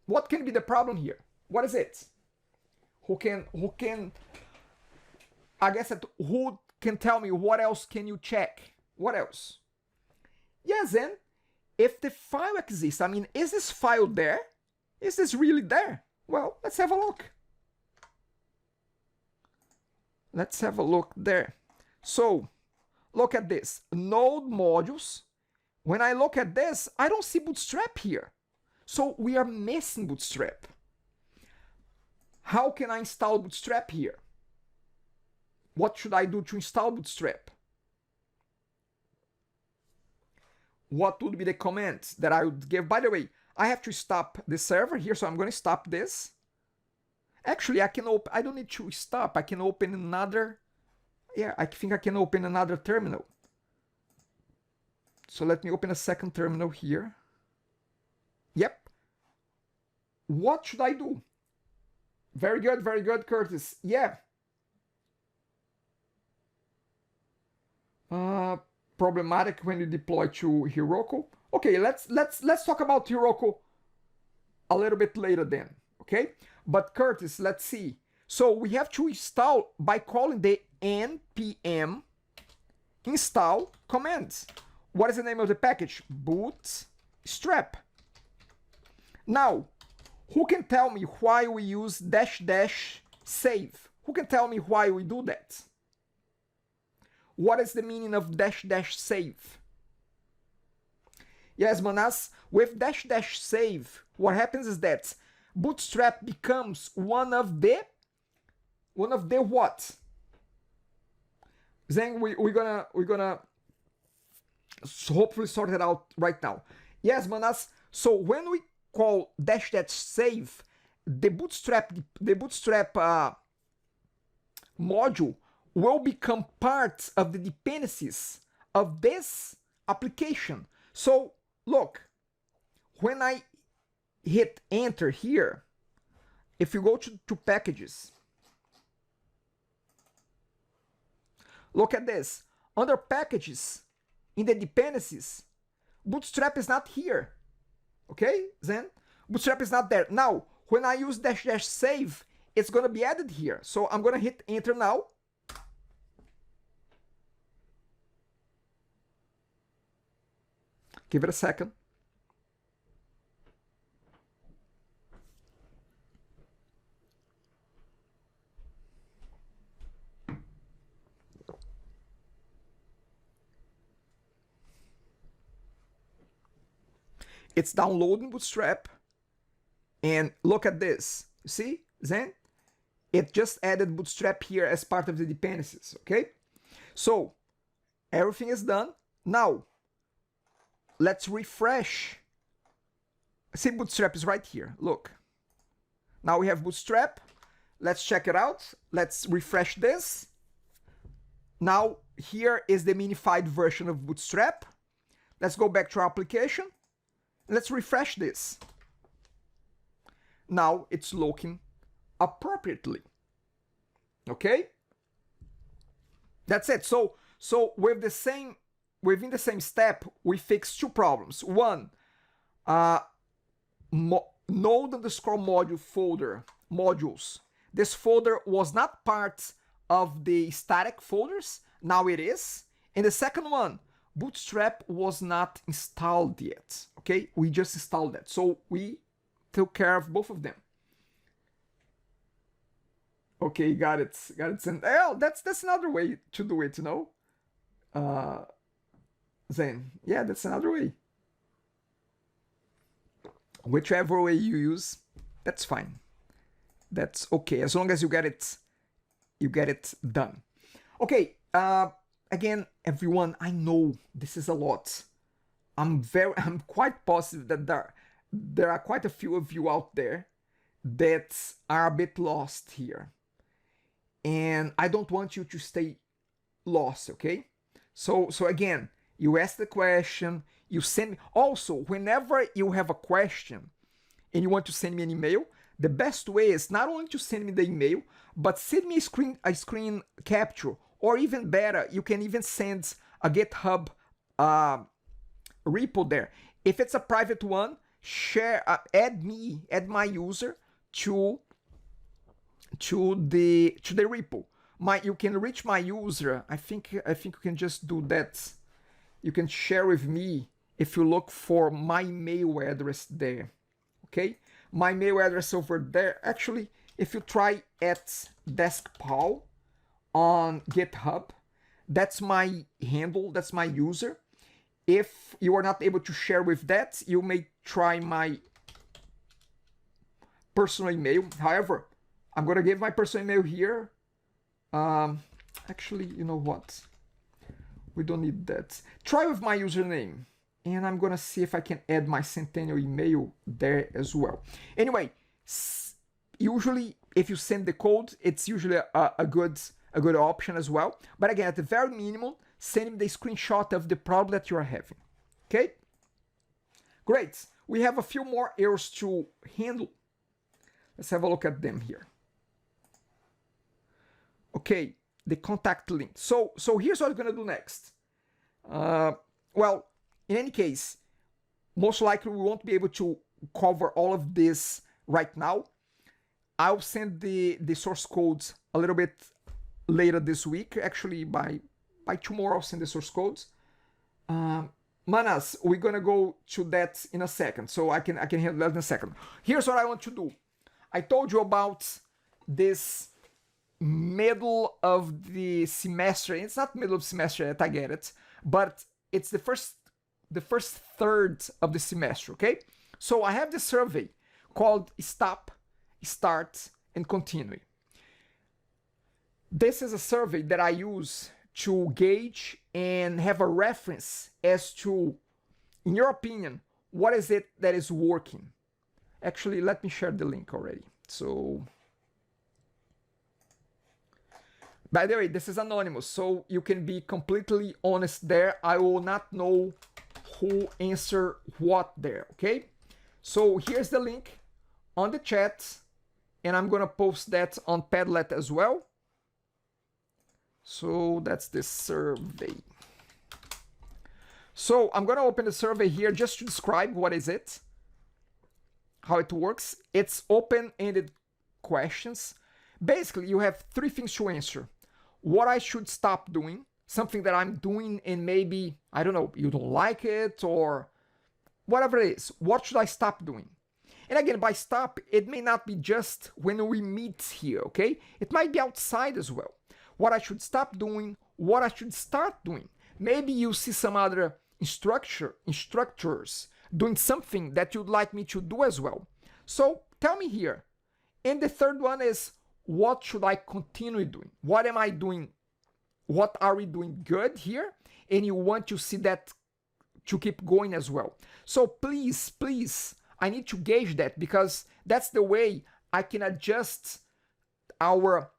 What can be the problem here? What is it? Who can tell me what else can you check? What else? Yes, then, if the file exists, I mean, is this file there? Is this really there? Well, let's have a look. Let's have a look there. So, look at this. Node modules. When I look at this, I don't see Bootstrap here. So we are missing Bootstrap. How can I install Bootstrap here? What should I do to install Bootstrap? What would be the command that I would give? By the way, I have to stop the server here, so I'm going to stop this. Actually, I can open, I don't need to stop. I can open another, yeah, I think I can open another terminal. So let me open a second terminal here. Yep. What should I do? Very good, Curtis. Yeah. Problematic when you deploy to Heroku. Okay, let's talk about Heroku a little bit later then. Okay, but Curtis, let's see. So we have to install by calling the npm install command. What is the name of the package? Bootstrap. Now, who can tell me why we use -- save? Who can tell me why we do that? What is the meaning of -- save? Yes, Manas, with -- save, what happens is that Bootstrap becomes one of the what? Then we're gonna hopefully sort it out right now. Yes, Manas. So when we call -- save, the Bootstrap module will become part of the dependencies of this application. So look, when I hit enter here, if you go to packages, look at this. Under packages, in the dependencies, Bootstrap is not here. Okay, then Bootstrap is not there. Now, when I use dash dash save, it's gonna be added here. So I'm gonna hit enter now. Give it a second. It's downloading Bootstrap. And look at this. You see, Zen? It just added Bootstrap here as part of the dependencies, okay? So, everything is done. Now, let's refresh. See, Bootstrap is right here. Look. Now we have Bootstrap. Let's check it out. Let's refresh this. Now, here is the minified version of Bootstrap. Let's go back to our application. Let's refresh this. Now it's looking appropriately. Okay? That's it. So with the same, within the same step, we fixed two problems. One, node underscore module folder, modules. This folder was not part of the static folders. Now it is. And the second one, Bootstrap was not installed yet. Okay, we just installed that. So we took care of both of them. Okay, got it. And oh, that's another way to do it, you know? Zen. Yeah, that's another way. Whichever way you use, that's fine. That's okay, as long as you get it done. Okay, again, everyone, I know this is a lot. I'm quite positive that there are quite a few of you out there that are a bit lost here. And I don't want you to stay lost, okay? So again, you ask the question, you send me. Also, whenever you have a question and you want to send me an email, the best way is not only to send me the email, but send me a screen capture, or even better, you can even send a GitHub repo there. If it's a private one, share, add my user to the repo. You can reach my user. I think you can just do that. You can share with me if you look for my mail address there. Okay, my mail address over there. Actually, if you try at deskpaul on GitHub, that's my handle, that's my user. If you are not able to share with that, you may try my personal email. However, I'm gonna give my personal email here. Actually, you know what? We don't need that. Try with my username. And I'm gonna see if I can add my Centennial email there as well. Anyway, usually if you send the code, it's usually a good option as well. But again, at the very minimum, send me the screenshot of the problem that you are having. Okay? Great. We have a few more errors to handle. Let's have a look at them here. Okay, the contact link. So here's what I'm gonna do next. Well, in any case, most likely we won't be able to cover all of this right now. I'll send the source codes a little bit later this week. Actually, by tomorrow I'll send the source codes. Manas, we're gonna go to that in a second, so I can handle that in a second. Here's what I want to do. I told you about this middle of the semester. It's not middle of semester yet, I get it, but it's the first third of the semester, okay? So I have this survey called Stop, Start, and Continue. This is a survey that I use to gauge and have a reference as to, in your opinion, what is it that is working? Actually, let me share the link already. So, by the way, this is anonymous, so you can be completely honest there. I will not know who answered what there, okay? So here's the link on the chat, and I'm gonna post that on Padlet as well. So that's the survey. So I'm gonna open the survey here just to describe what is it. how it works. It's open-ended questions. Basically, you have three things to answer. What I should stop doing, something that I'm doing and maybe, I don't know, you don't like it or whatever it is. What should I stop doing? And again, by stop, it may not be just when we meet here, okay? It might be outside as well. What I should stop doing, what I should start doing. Maybe you see some other instructors doing something that you'd like me to do as well. So tell me here. And the third one is, what should I continue doing? What am I doing? What are we doing good here? And you want to see that to keep going as well. So please, please, I need to gauge that because that's the way I can adjust our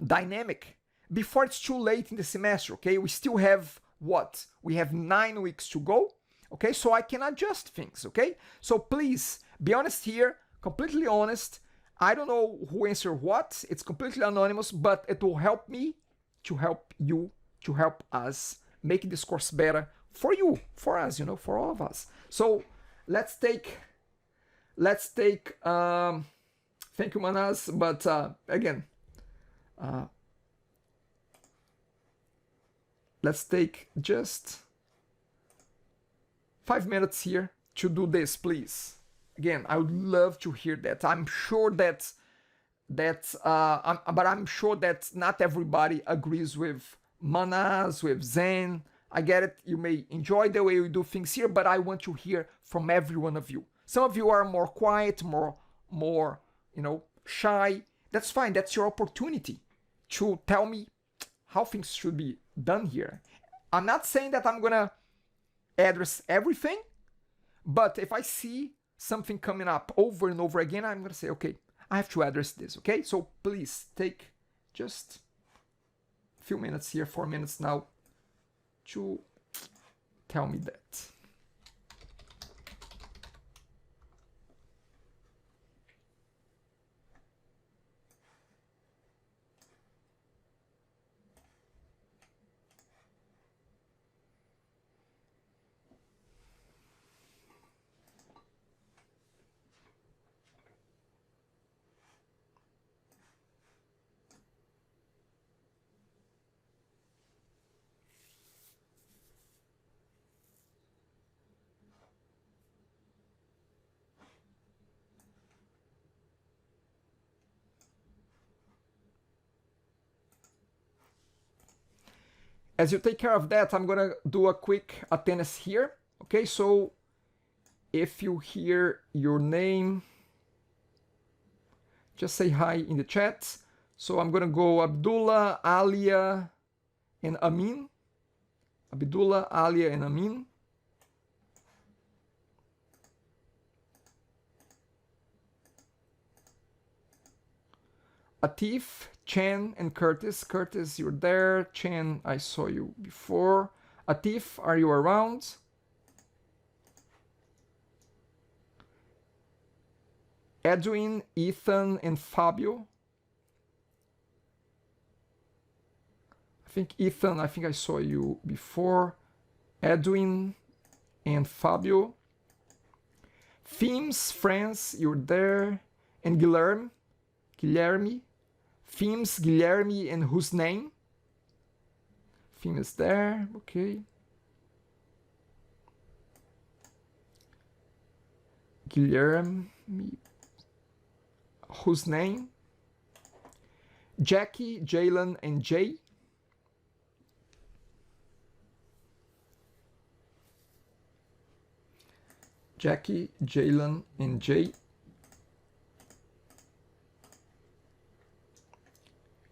dynamic before it's too late in the semester, okay? We still have what? We have 9 weeks to go, okay? So I can adjust things, okay? So please, be honest here, completely honest. I don't know who answered what. It's completely anonymous, but it will help me to help you, to help us make this course better for you, for us, you know, for all of us. So let's take, thank you, Manas, but again, let's take just 5 minutes here to do this, please. Again, I would love to hear that. I'm sure but I'm sure that not everybody agrees with Manas, with Zen. I get it. You may enjoy the way we do things here, but I want to hear from every one of you. Some of you are more quiet, more, shy. That's fine. That's your opportunity to tell me how things should be done here. I'm not saying that I'm gonna address everything, but if I see something coming up over and over again, I'm gonna say, okay, I have to address this, okay? So please take just a few minutes here, 4 minutes now, to tell me that. As you take care of that, I'm gonna do a quick attendance here. Okay, so if you hear your name, just say hi in the chat. So I'm gonna go Abdullah, Alia, and Amin. Abdullah, Alia, and Amin. Atif, Chen, and Curtis. Curtis, you're there. Chen, I saw you before. Atif, are you around? Edwin, Ethan, and Fabio. Ethan, I think I saw you before. Edwin and Fabio. Themes, France, you're there. And Guilherme. Themes, Guilherme, and whose name? Theme is there, okay. Guilherme, whose name? Jackie, Jalen, and Jay. Jackie, Jalen, and Jay.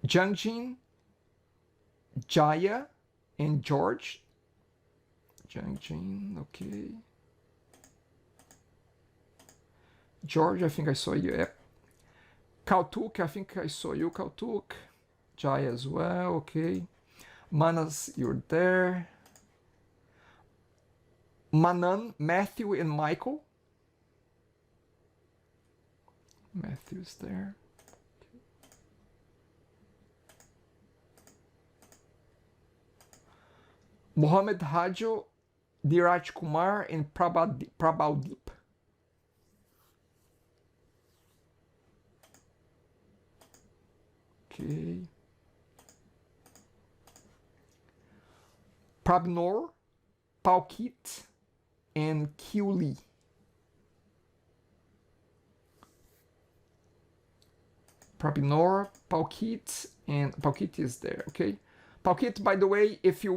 Jiangjin, Jaya, and George. Jiangjin, okay. George, I think I saw you. Yep. Kautuk, I think I saw you, Kautuk. Jaya as well, okay. Manas, you're there. Manan, Matthew, and Michael. Matthew's there. Mohammed Hajo, Diraj Kumar, and Prabhaldeep. Okay. Prabnor, Paukit, and Kiuli. Prabnor, Paukit, and Paukit is there, okay? Paukit, by the way, if you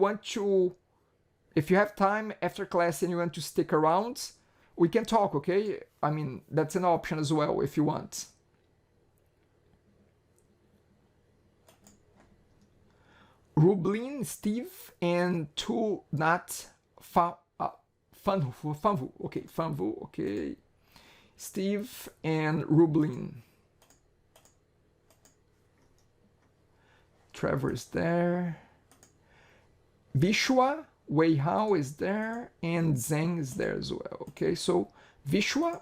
have time after class and you want to stick around, we can talk, okay? I mean, that's an option as well if you want. Rublin, Steve, and Tunat Fanvu. Okay, Fanvu, okay. Steve and Rublin. Trevor is there. Vishwa, Wei Hao is there, and Zheng is there as well. Okay, so Vishwa.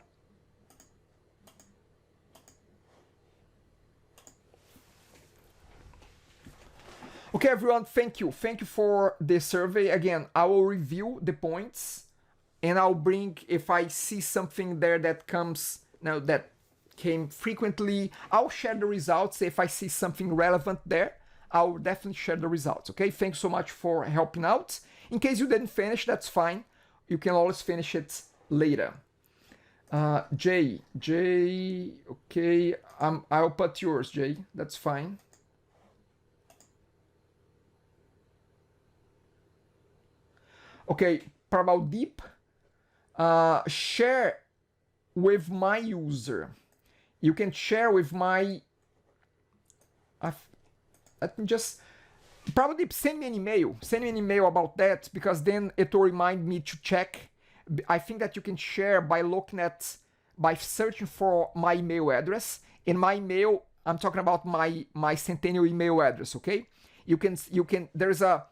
Okay, everyone, thank you. Thank you for the survey. Again, I will review the points and I'll bring, if I see something there that comes, now that came frequently, I'll share the results. If I see something relevant there, I'll definitely share the results. Okay, thanks so much for helping out. In case you didn't finish, that's fine. You can always finish it later. Jay, okay, I'll put yours, Jay, that's fine. Okay, Prabhaldeep, share with my user. You can share with my, let me just, Prabhaldeep, send me an email about that, because then it will remind me to check. I think that you can share by looking at, by searching for my email address. In my email, I'm talking about my Centennial email address, okay? You can, there's a,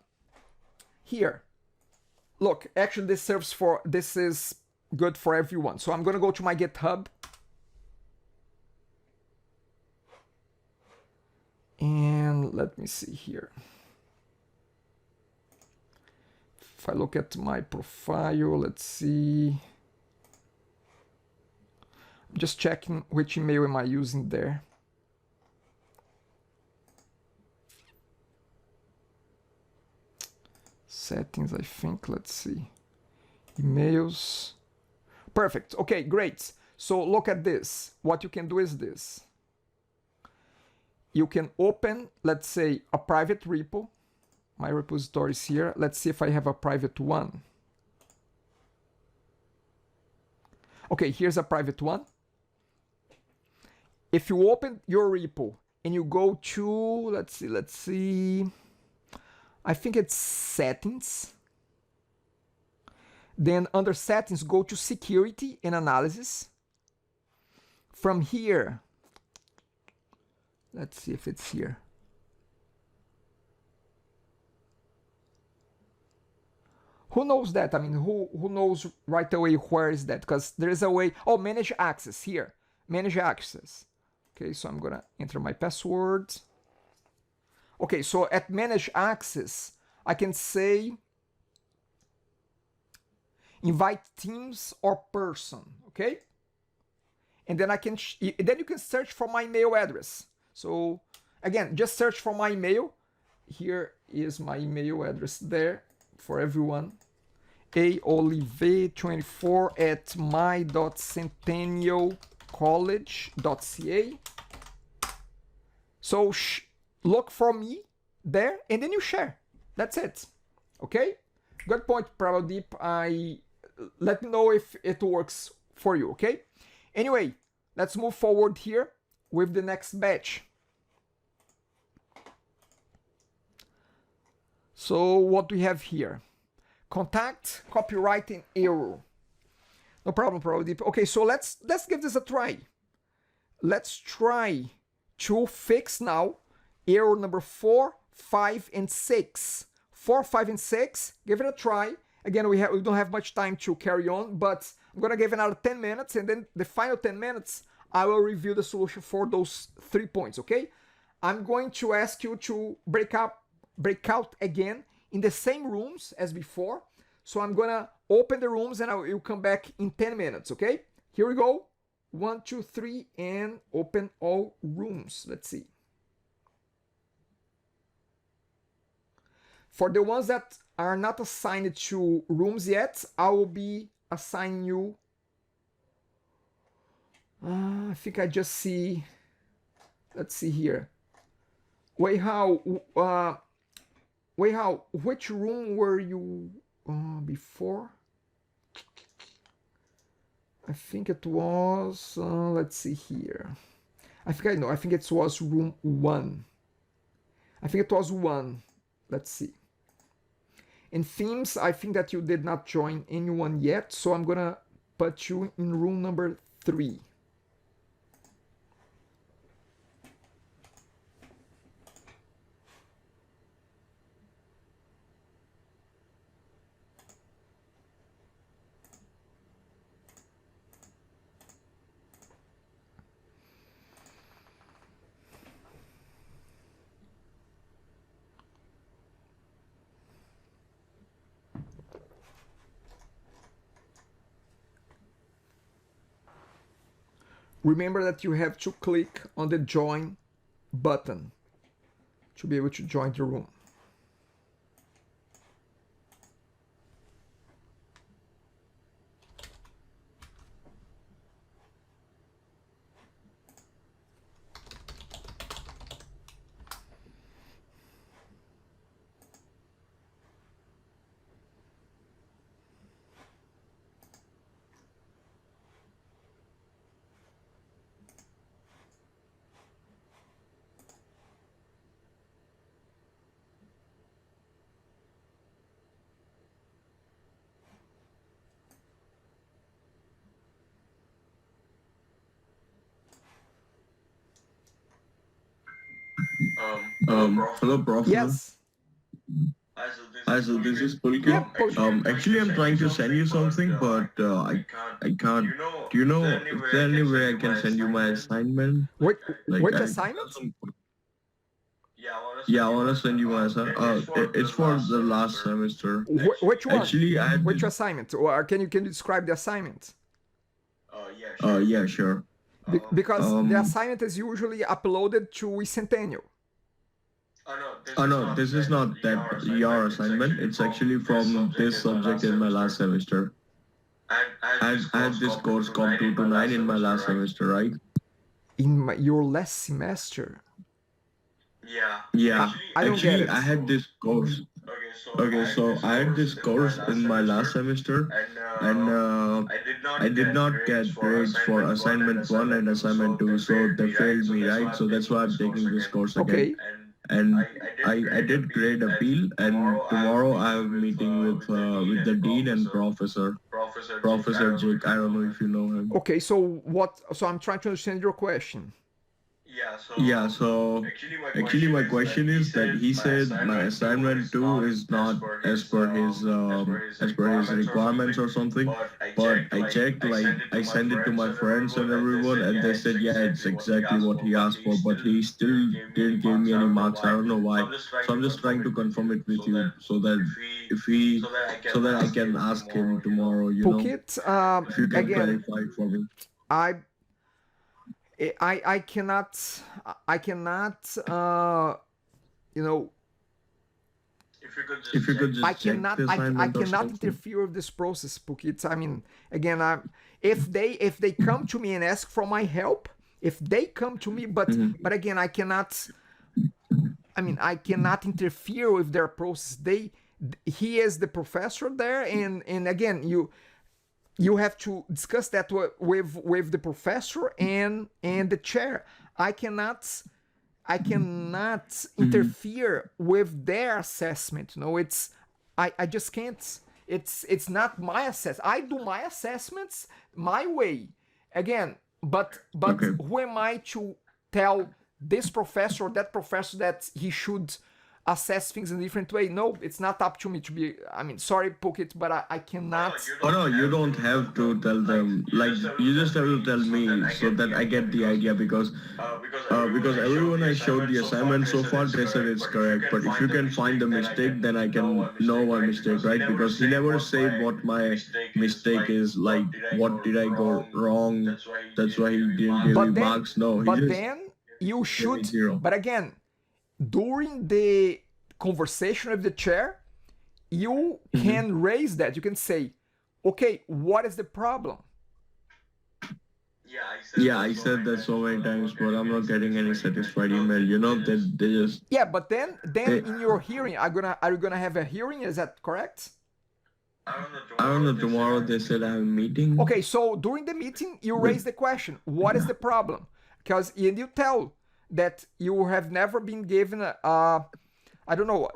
here. Look, actually this is good for everyone. So I'm gonna go to my GitHub. And let me see here. If I look at my profile, let's see. I'm just checking which email am I using there. Settings, I think, let's see. Emails. Perfect, okay, great. So look at this. What you can do is this. You can open, let's say, a private repo. My repository is here. Let's see if I have a private one. Okay, here's a private one. If you open your repo and you go to, let's see. I think it's settings. Then under settings, go to security and analysis. From here, let's see if it's here. Who knows that? I mean, who knows right away where is that? Because there is a way. Oh, manage access here. Manage access. Okay, so I'm gonna enter my password. Okay, so at manage access, I can say invite teams or person, okay? And then then you can search for my email address. So again, just search for my email. Here is my email address there for everyone. aolive24@my.centennialcollege.ca. So look for me there and then you share. That's it. Okay? Good point, Prabhaldeep. Let me know if it works for you, okay? Anyway, let's move forward here with the next batch. So what do we have here? Contact, copyright, and error. No problem, Prabhaldeep. Okay, so let's give this a try. Let's try to fix now error number 4, 5, and 6. 4, 5, and 6. Give it a try. Again, we don't have much time to carry on, but I'm gonna give another 10 minutes, and then the final 10 minutes, I will review the solution for those 3 points, okay? I'm going to ask you to break out again in the same rooms as before. So I'm gonna open the rooms and I will come back in 10 minutes, okay? Here we go. 1, 2, 3, and open all rooms. Let's see. For the ones that are not assigned to rooms yet, I will be assigning you. I think I just see. Let's see here. Weihao, which room were you before? I think it was. Let's see here. I think I know. I think it was room 1. I think it was 1. Let's see. In themes, I think that you did not join anyone yet, so I'm gonna put you in room number 3. Remember that you have to click on the join button to be able to join the room. Hello, Prof. Yes. Hi, so this is Pulkit. Yeah, Pulkit. Actually, I'm trying to send you something, but I can't. Do you know, is there any way I can send you my assignment? Which I- assignment? Yeah, I want to send you my assignment. It's for the last semester. Which one? Actually, I had Which assignment? Or can you describe the assignment? yeah, sure. Because the assignment is usually uploaded to Centennial. Oh no, this is not that your assignment. It's actually from this subject in my last semester. I had this course comp229 in my last semester, right? In your last semester? Yeah. I don't get Actually, it. I had this course. Okay, so I had this course in my last semester, and I did not get grades for assignment 1 and assignment 2, so they failed me, right? So that's why I'm taking this course again. Okay. And I did grade appeal, and tomorrow I have a meeting with the dean and professor Jake. I don't know if you know him. Okay, so what? So I'm trying to understand your question. Yeah, so actually my question is that he said my assignment 2 is not as per his requirements or something, but I checked, like I sent it to my friends and everyone, and they said yeah, it's exactly what he asked for, but he still didn't give me any marks. I don't know why. So I'm just trying to confirm it with you so that so that I can ask him tomorrow, you know, Phuket, if you can again, clarify it for me. I cannot you know, If you could just I check cannot the assignment I or cannot something. interfere with this process, Phuket. I mean, again, if they come to me and ask for my help, if they come to me, but again, I cannot interfere with their process. He is the professor there, and again, you have to discuss that with the professor and the chair. I cannot interfere with their assessment. You know, I just can't. It's not my assess. I do my assessments my way. Again, but Okay. who am I to tell this professor or that professor that he should assess things in a different way? No, it's not up to me to be. I mean, sorry, Pocket, but I cannot. Oh no, you don't have to tell them. Like you just have to tell me so that I get the idea, because everyone I showed the assignment so far, they said it's correct. But if you can find the mistake, then I can know my mistake, right? Because he never said what my mistake is. Like what did I go wrong? That's why he didn't give me marks. No, he But just then you gave me should. 0. But again, during the conversation with the chair, you can raise that. You can say, okay, what is the problem? Yeah, I said that so many times, but I'm not getting any satisfied email. You know, they just Yeah, but then in your hearing, are you gonna have a hearing? Is that correct? I don't know. Tomorrow they said I have a meeting. Okay, so during the meeting, you raise the question, what is the problem? Because you tell that you have never been given I don't know,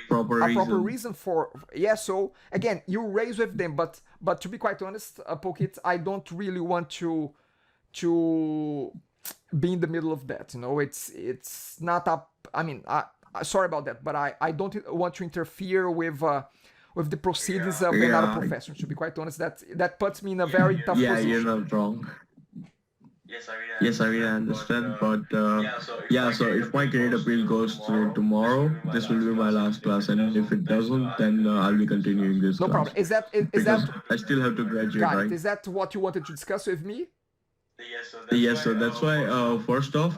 proper reason for, yeah. So again, you raise with them, but to be quite honest, Pokit, I don't really want to be in the middle of that. You know, it's not up. I mean, sorry about that, but I don't want to interfere with the proceedings of another professor. To be quite honest, that puts me in a very tough position. Yeah, you're not wrong. Yes, I really understand, but yeah, so if my grade appeal goes through tomorrow, this will be my last class, and if it doesn't, then I'll be continuing this No class. problem. Is that I still have to graduate, got right? it. Is that what you wanted to discuss with me? Yes, so that's why, first off,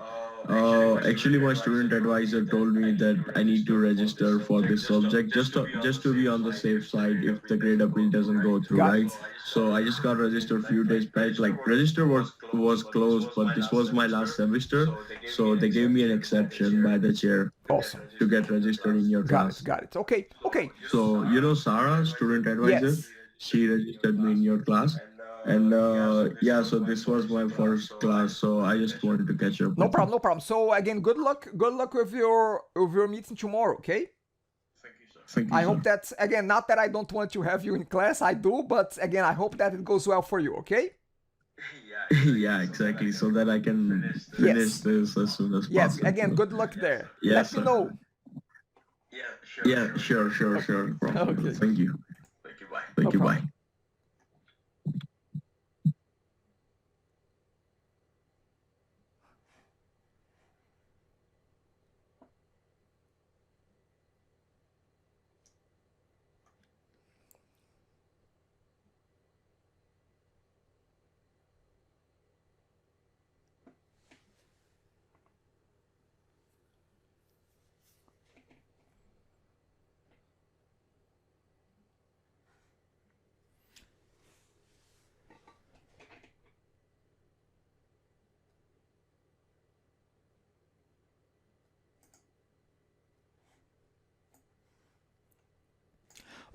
actually my student advisor told me that I need to register for this subject just to be on the safe side if the grade appeal doesn't go through, Got right? it. So I just got registered a few days back. Like, register was closed, but this was my last semester, so they gave me an exception by the chair. Awesome. To get registered in your class. Got it. Okay. So, you know Sarah, student advisor, Yes. she registered me in your class. And yeah, so this was my first class, so I just wanted to catch up. No problem. So again, good luck with your meeting tomorrow, okay? Thank you, I sir. hope that, again, not that I don't want to have you in class, I do, but again, I hope that it goes well for you, okay? Yeah, exactly. So that I can finish this as soon as possible. Yes, again, good luck there. Yes, Let me sir. know. Yeah, sure. No problem. Okay. Thank you. Thank you, problem. bye.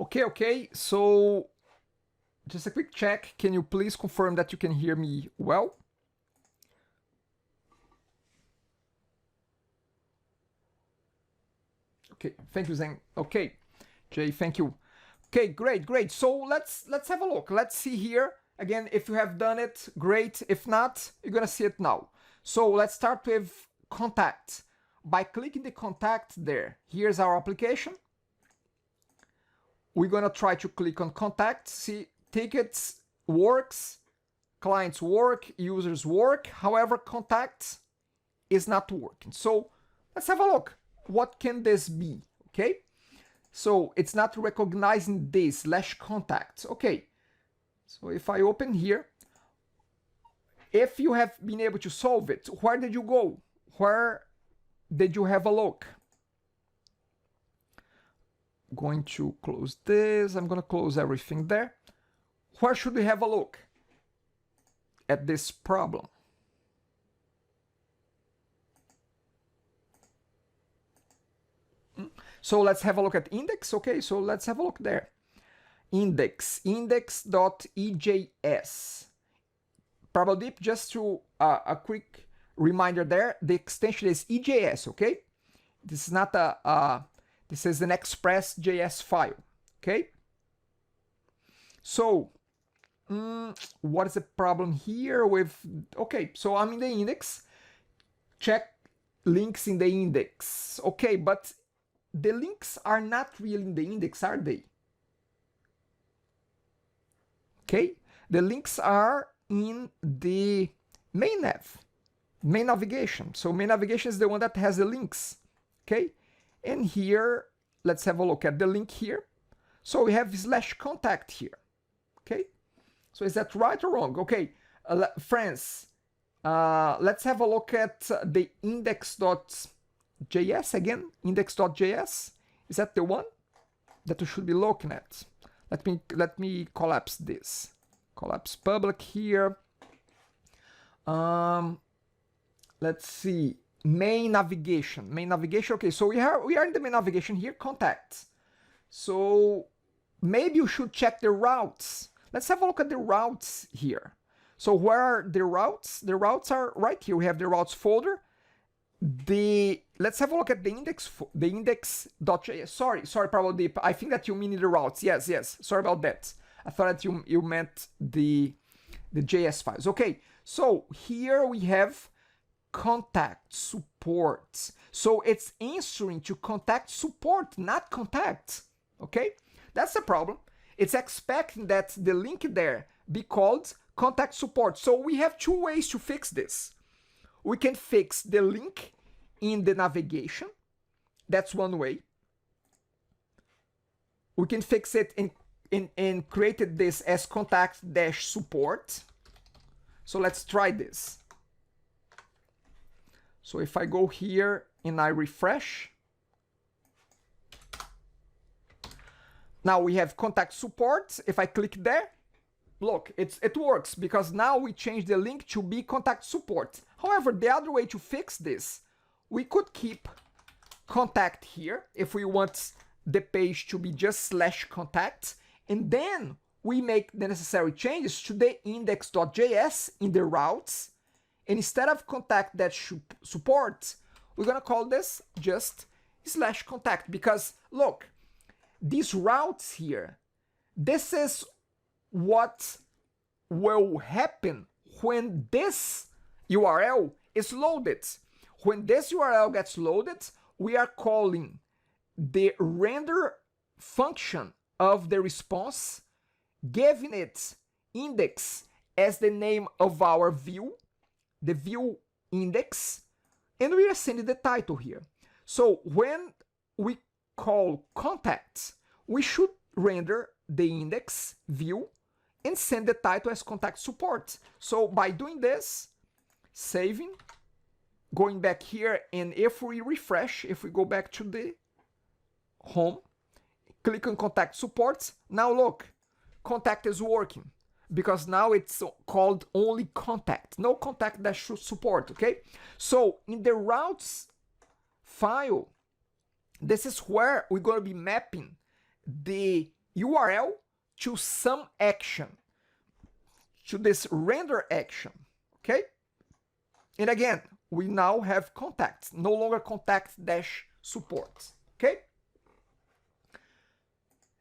Okay. So just a quick check. Can you please confirm that you can hear me well? Okay, thank you, Zeng. Okay, Jay, thank you. Okay, great. So let's have a look. Let's see here. Again, if you have done it, great. If not, you're gonna see it now. So let's start with contact. By clicking the contact there, here's our application. We're gonna try to click on contact. See, tickets works, clients work, users work. However, contact is not working. So let's have a look. What can this be? Okay, so it's not recognizing this /contact. Okay, so if I open here, if you have been able to solve it, where did you go? Where did you have a look? Going to close this. I'm gonna close everything there. Where should we have a look at this problem? So let's have a look at index. Okay, so let's have a look there. Index.ejs. Probably just to a quick reminder there, the extension is EJS, okay? This is not this is an Express.js file, okay? So, what is the problem here with, okay, so I'm in the index, check links in the index, okay, but the links are not really in the index, are they? Okay, the links are in the main nav, main navigation. So main navigation is the one that has the links, okay? And here, let's have a look at the link here. So we have /contact here, okay? So is that right or wrong? Okay, friends, let's have a look at the index.js again, index.js. Is that the one that we should be looking at? Let me collapse this. Collapse public here. Let's see. Main navigation. Main navigation. Okay, so we are in the main navigation here. Contacts. So maybe you should check the routes. Let's have a look at the routes here. So where are the routes? The routes are right here. We have the routes folder. Let's have a look at the index.js. Sorry, probably. I think that you mean the routes. Yes. Sorry about that. I thought that you meant the JS files. Okay, so here we have contact support. So it's answering to contact support, not contact. Okay, that's the problem. It's expecting that the link there be called contact support. So we have two ways to fix this. We can fix the link in the navigation. That's one way. We can fix it and created this as contact-support. So let's try this. So if I go here and I refresh, now we have contact support. If I click there, look, it works because now we change the link to be contact support. However, the other way to fix this, we could keep contact here if we want the page to be just /contact, and then we make the necessary changes to the index.js in the routes, and instead of contact-support, we're gonna call this just /contact, because look, these routes here, this is what will happen when this URL is loaded. When this URL gets loaded, we are calling the render function of the response, giving it index as the name of our view, the view index, and we are sending the title here. So when we call contact, we should render the index view and send the title as contact support. So by doing this, saving, going back here, and if we refresh, if we go back to the home, click on contact support, now look, contact is working because now it's called only contact, no contact-support, okay? So in the routes file, this is where we're going to be mapping the URL to some action, to this render action, okay? And again, we now have contact, no longer contact-support, okay?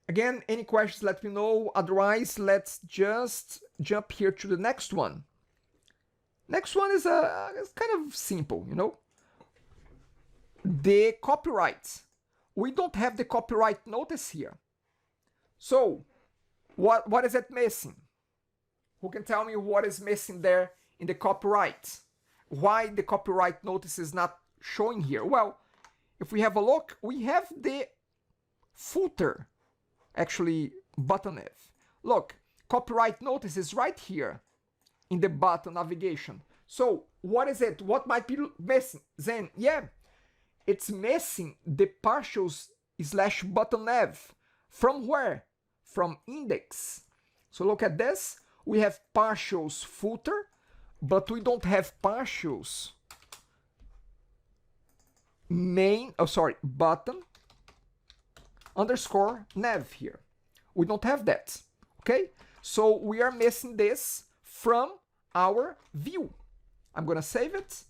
Again, any questions, let me know. Otherwise, let's just jump here to the next one. Next one is it's kind of simple, you know? The copyright. We don't have the copyright notice here. So, what is it missing? Who can tell me what is missing there in the copyright? Why the copyright notice is not showing here? Well, if we have a look, we have the footer, actually button F. Look, copyright notice is right here in the button navigation. So what is it? What might be missing? Then, yeah, it's missing the partials /button F. From where? From index. So look at this. We have partials footer, but we don't have partials button underscore nav here. We don't have that, okay? So we are missing this from our view. I'm gonna save it.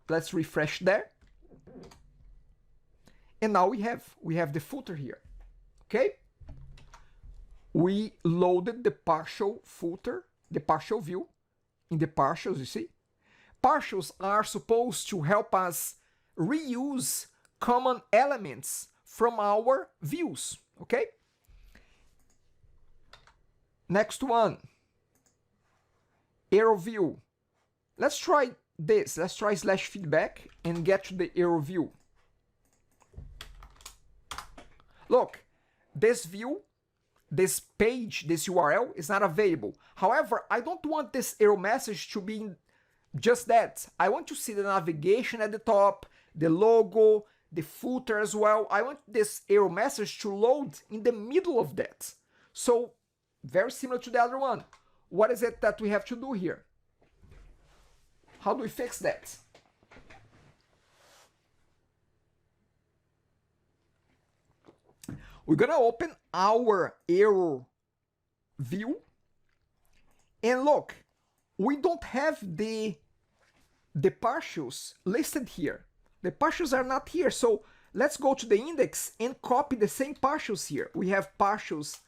Let's refresh there. And now we have the footer here, okay? We loaded the partial footer, the partial view in the partials, you see? Partials are supposed to help us reuse common elements from our views, okay? Next one, arrow view. Let's try this. Let's try /feedback and get to the arrow view. Look, this view, this page, this URL is not available. However, I don't want this error message to be just that. I want to see the navigation at the top, the logo, the footer as well. I want this error message to load in the middle of that. So very similar to the other one. What is it that we have to do here? How do we fix that? We're gonna open our error view, and look, we don't have the partials listed here. The partials are not here, so let's go to the index and copy the same partials here. We have partials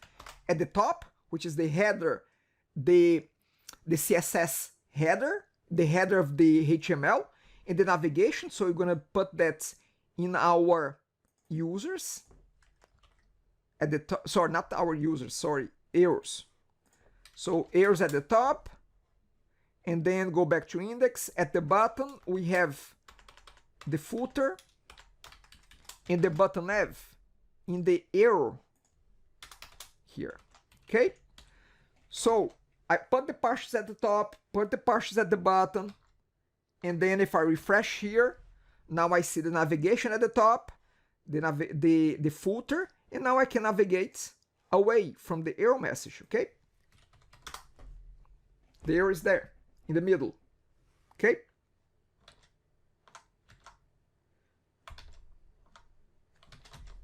at the top, which is the header, the CSS header, the header of the HTML, and the navigation. So we're gonna put that in our users at the top. Sorry, not our users, sorry, errors. So errors at the top, and then go back to index. At the bottom, we have the footer and the button nav in the error here. Okay? So I put the partials at the top, put the partials at the bottom, and then if I refresh here, now I see the navigation at the top, the footer, and now I can navigate away from the error message, okay? The error is there in the middle, okay?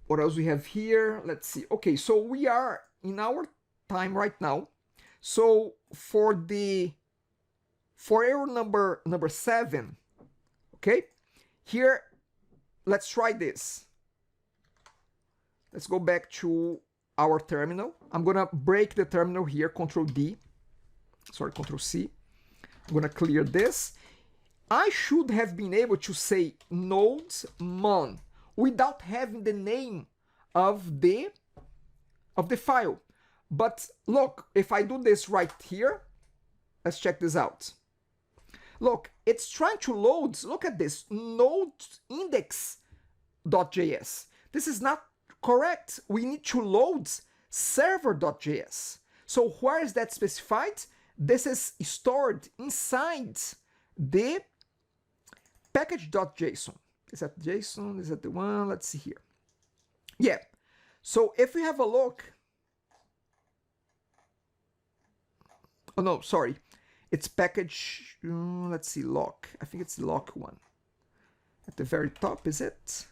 What else we have here? Let's see. Okay, so we are in our time right now. So for error number 7, okay? Here, let's try this. Let's go back to our terminal. I'm gonna break the terminal here, Control C. I'm gonna clear this. I should have been able to say nodes mon without having the name of the file. But look, if I do this right here, let's check this out. Look, it's trying to load, look at this, node index.js. This is not correct. We need to load server.js. So where is that specified? This is stored inside the package.json. Is that JSON? Is that the one? Let's see here. Yeah. So if we have a look, oh no, sorry. It's package, let's see, lock. I think it's the lock one. At the very top, is it?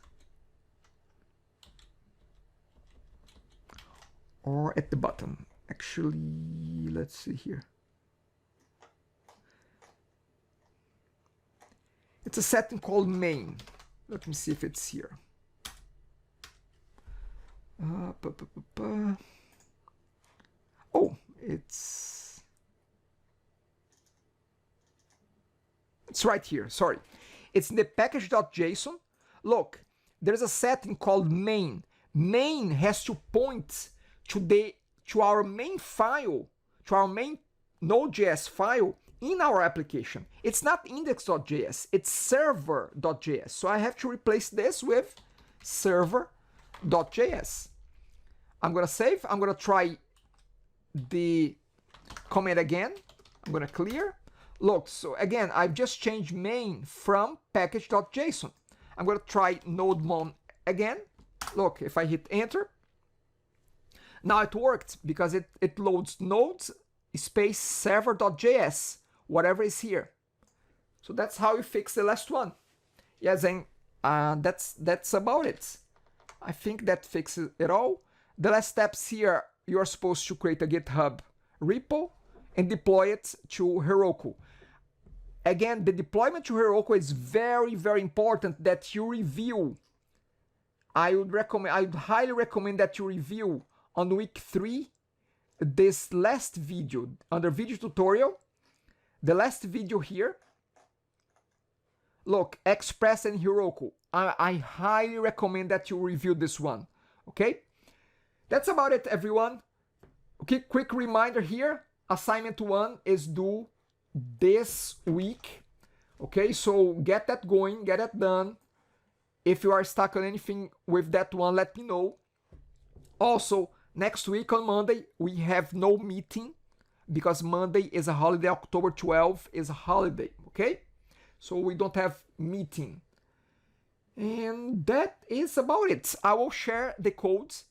Or at the bottom? Actually, let's see here. It's a setting called main. Let me see if it's here. Oh, it's right here, sorry. It's in the package.json. Look, there's a setting called main. Main has to point to our main file, to our main Node.js file in our application. It's not index.js, it's server.js. So I have to replace this with server.js. I'm gonna save, I'm gonna try the command again. I'm gonna clear. Look, so again, I've just changed main from package.json. I'm gonna try nodemon again. Look, if I hit enter, now it worked because it loads nodes space server.js, whatever is here. So that's how you fix the last one. Yes, and that's about it. I think that fixes it all. The last steps here, you're supposed to create a GitHub repo and deploy it to Heroku. Again, the deployment to Heroku is very, very important that you review. I would highly recommend that you review on week 3 this last video under video tutorial, the last video here. Look, Express and Heroku. I highly recommend that you review this one. Okay, that's about it, everyone. Okay, quick reminder here, assignment 1 is due this week. Okay, so get that going, get that done. If you are stuck on anything with that one, let me know. Also, next week on Monday, we have no meeting because Monday is a holiday. October 12th is a holiday, okay? So we don't have meeting. And that is about it. I will share the codes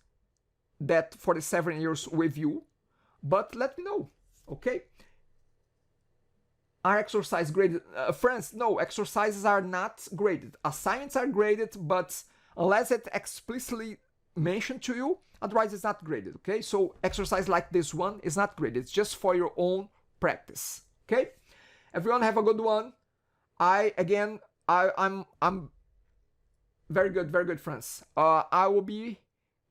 that for the 7 years with you, but let me know, okay? Are exercise graded? Friends, no, exercises are not graded. Assignments are graded, but unless it's explicitly mentioned to you, otherwise it's not graded, okay? So exercise like this one is not graded. It's just for your own practice, okay? Everyone have a good one. I'm very good, friends. I will be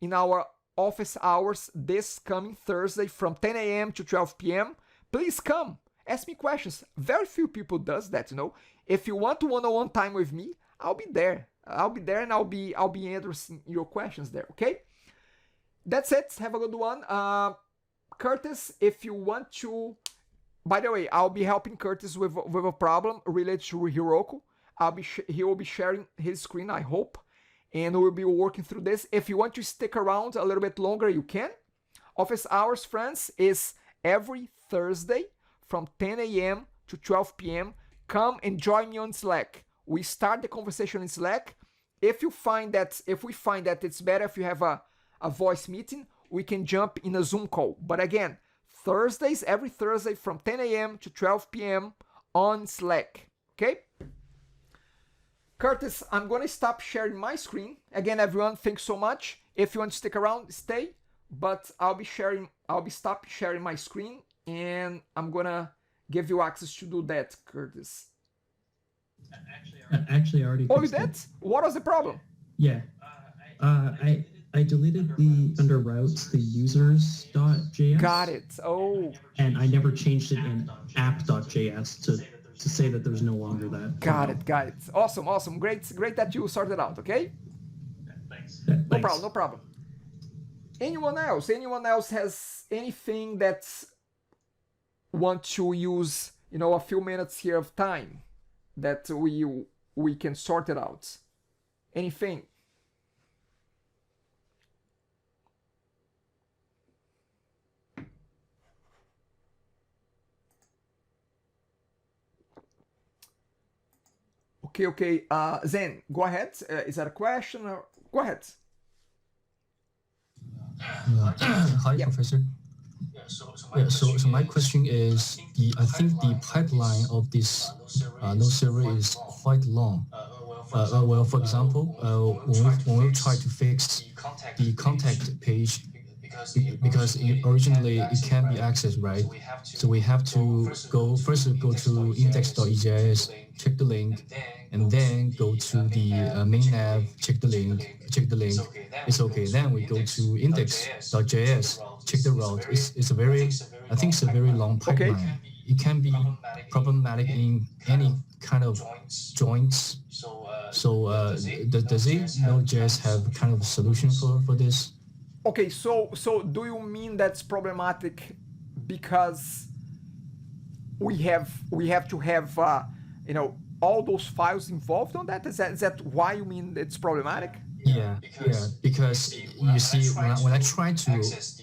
in our office hours this coming Thursday from 10 a.m. to 12 p.m. Please come. Ask me questions. Very few people does that, you know. If you want one-on-one time with me, I'll be there. And I'll be answering your questions there, okay? That's it. Have a good one. Curtis, if you want to, by the way, I'll be helping Curtis with a problem related to Heroku. He will be sharing his screen, I hope, and we'll be working through this. If you want to stick around a little bit longer, you can. Office hours, friends, is every Thursday from 10 a.m. to 12 p.m. Come and join me on Slack. We start the conversation in Slack. If we find that it's better if you have a voice meeting, we can jump in a Zoom call. But again, every Thursday from 10 a.m. to 12 p.m. on Slack. Okay? Curtis, I'm going to stop sharing my screen. Again, everyone, thanks so much. If you want to stick around, stay. But I'll be stop sharing my screen, and I'm going to give you access to do that, Curtis. Actually, I already Oh, you fixed did? it. What was the problem? Yeah. I deleted the under routes the users.js. Got it. Oh, And I never changed it in app.js to say that there's no longer that. got it. Awesome. Great that you sorted out, okay? Yeah, No thanks. problem. Anyone else has anything that want to use, a few minutes here of time that we can sort it out? Anything? Okay. Zen, go ahead. Is that a question? Or go ahead. Hi, Yeah. Professor. So my question is, I think the pipeline of this node server is quite long. Well, for example, when we try to fix the contact page, because originally it can be accessed, right? So we have to go to index.ejs, check the link, and then go to the main nav, check the link. It's okay. Then we go to index.js, check the route. I think it's a very long pipeline. Okay. It can be problematic in any kind of joints. So does Node.js have kind of a solution for this? Okay, so do you mean that's problematic because we have to have all those files involved on that? Is that why you mean it's problematic? Yeah, because you see, when I try to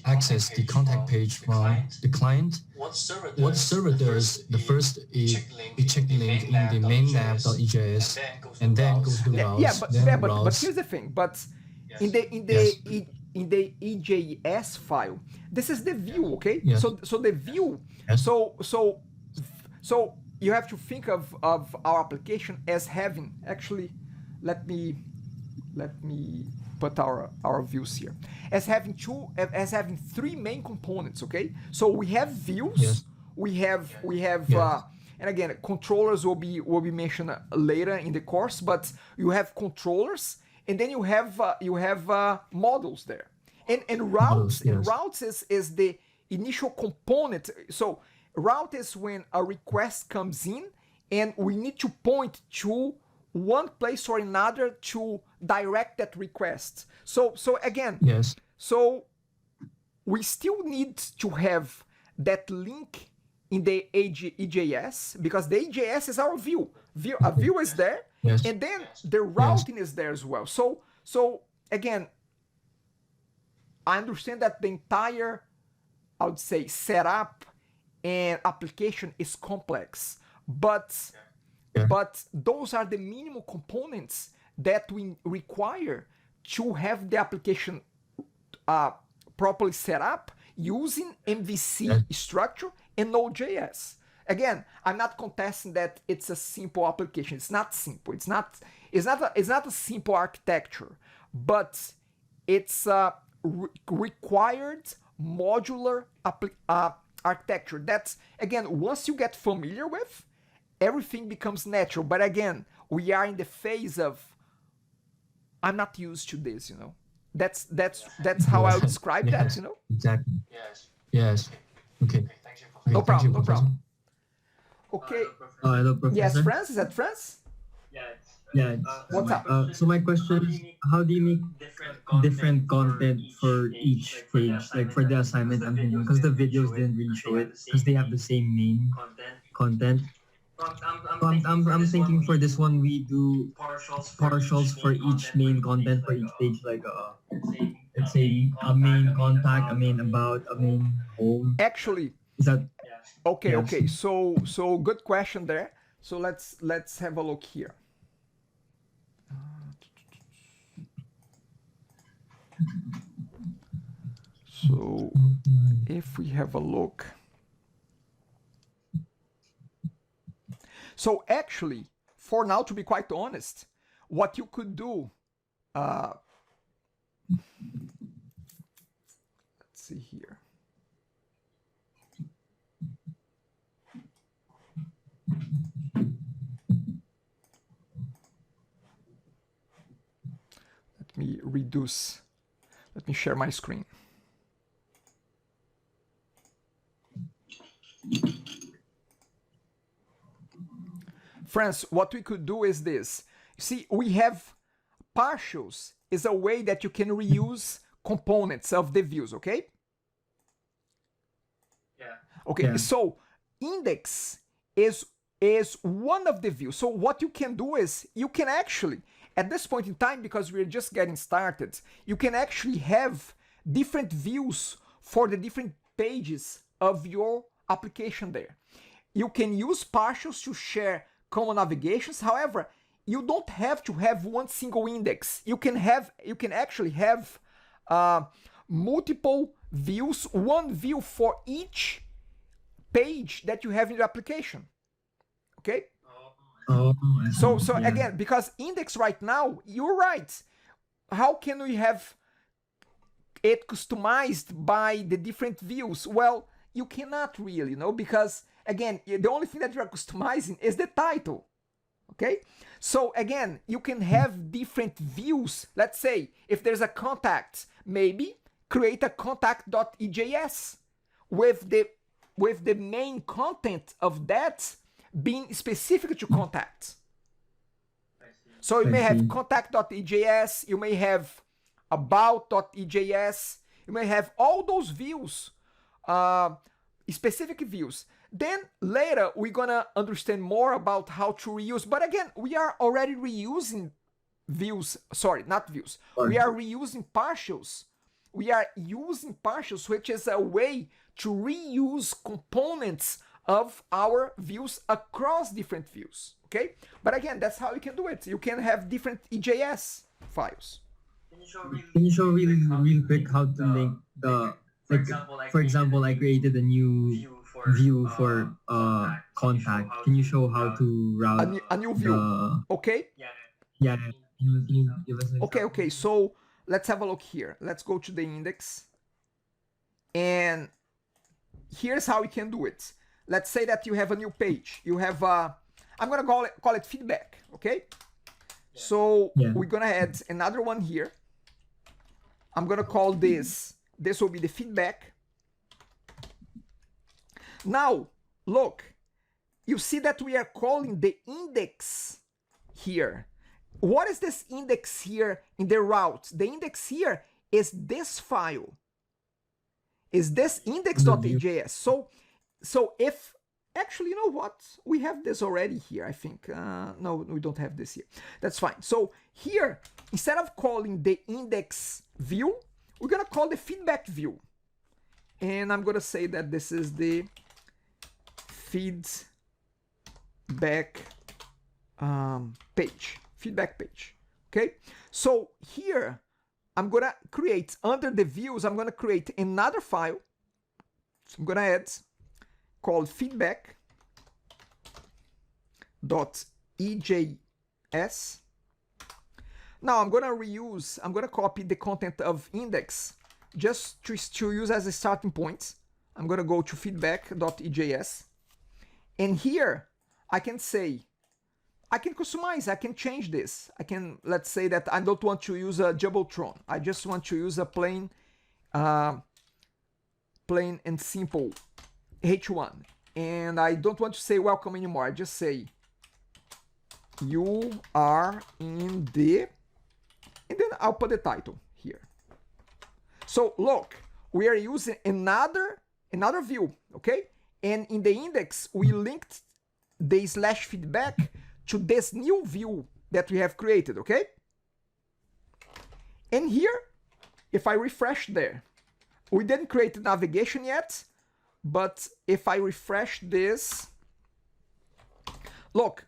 access the contact page from the client, what server does the first is it check the link in the main nav.ejs and then goes to the routes. But here's the thing. But in the EJS file, this is the view, okay? Yes. So the view. Yes. So you have to think of our application as having, actually, let me put our views here, as having three main components, okay? So we have views, Yes. we have Yes. and again, controllers will be mentioned later in the course, but you have controllers, and then you have models there, and routes. Models, yes. And routes is the initial component. So route is when a request comes in, and we need to point to one place or another to direct that request. So again, Yes. so we still need to have that link in the EJS, because the EJS is our view. A view is there, Yes. and then the routing is there as well. So again, I understand that the entire, I would say, setup and application is complex, but Yeah. but those are the minimal components that we require to have the application properly set up using MVC structure and Node.js. Again, I'm not contesting that it's a simple application. It's not simple. It's not a simple architecture, but it's a required modular architecture. That's, again, once you get familiar with, everything becomes natural. But again, we are in the phase of, I'm not used to this, you know. That's how I would describe that, you know. Exactly. Yes. Okay. No problem. No Professor. problem. Okay. Hello, Professor. Yes, France. Is that France? Yeah. What's up? So my question is, how do you make different content for each page? Like for the assignment, I'm thinking, because the videos didn't really show it, because they have the same main content. I'm thinking for this one, we do partials for each main content for each page, like let's say a main contact, a main about, a main home. Actually, Is that okay. Yes. Okay. So good question there. So let's have a look here. So if we have a look. So actually, for now, to be quite honest, what you could do, let's see here. Let me reduce, let me share my screen. Friends, what we could do is this. See, we have partials is a way that you can reuse components of the views, okay? Okay, Yeah. so index is one of the views. So what you can do is you can actually, at this point in time, because we're just getting started, you can actually have different views for the different pages of your application there. You can use partials to share common navigations. However, you don't have to have one single index. You can actually have multiple views, one view for each page that you have in your application. Okay? So again, because index right now, you're right. How can we have it customized by the different views? Well, you cannot really, you know, because again, the only thing that you are customizing is the title. Okay? So again, you can have different views. Let's say if there's a contact, maybe create a contact.ejs with the main content of that being specific to contact. So you may have contact.ejs, you may have about.ejs, you may have all those views, specific views. Then later we're gonna understand more about how to reuse. But again, we are already reusing views. Sorry, not views. We are reusing partials. We are using partials, which is a way to reuse components of our views across different views. Okay? But again, that's how you can do it. You can have different EJS files. Can you show real quick how to link the, like, for example, I created a new view for contact. Can you show how to route a new view? Okay? Yeah. Can you give us an example? Okay, so let's have a look here. Let's go to the index. And here's how we can do it. Let's say that you have a new page. You have, I'm gonna call it feedback, okay? So we're gonna add another one here. I'm gonna call this will be the feedback. Now, look, you see that we are calling the index here. What is this index here in the route? The index here is this file. Is this index.ejs. So if, actually, you know what? We have this already here, I think. No, we don't have this here. That's fine. So here, instead of calling the index view, we're gonna call the feedback view. And I'm gonna say that this is the feedback page. Okay, so here I'm gonna create under the views, I'm gonna create another file. So I'm gonna add called feedback.ejs. Now I'm gonna copy the content of index just to use as a starting point. I'm gonna go to feedback.ejs, and here I can say, I can customize, I can change this. I can, let's say that I don't want to use a Jumbotron. I just want to use a plain and simple H1. And I don't want to say welcome anymore. I just say, you are in the, and then I'll put the title here. So look, we are using another view, okay? And in the index, we linked the /feedback to this new view that we have created, okay? And here, if I refresh there, we didn't create the navigation yet, but if I refresh this, look,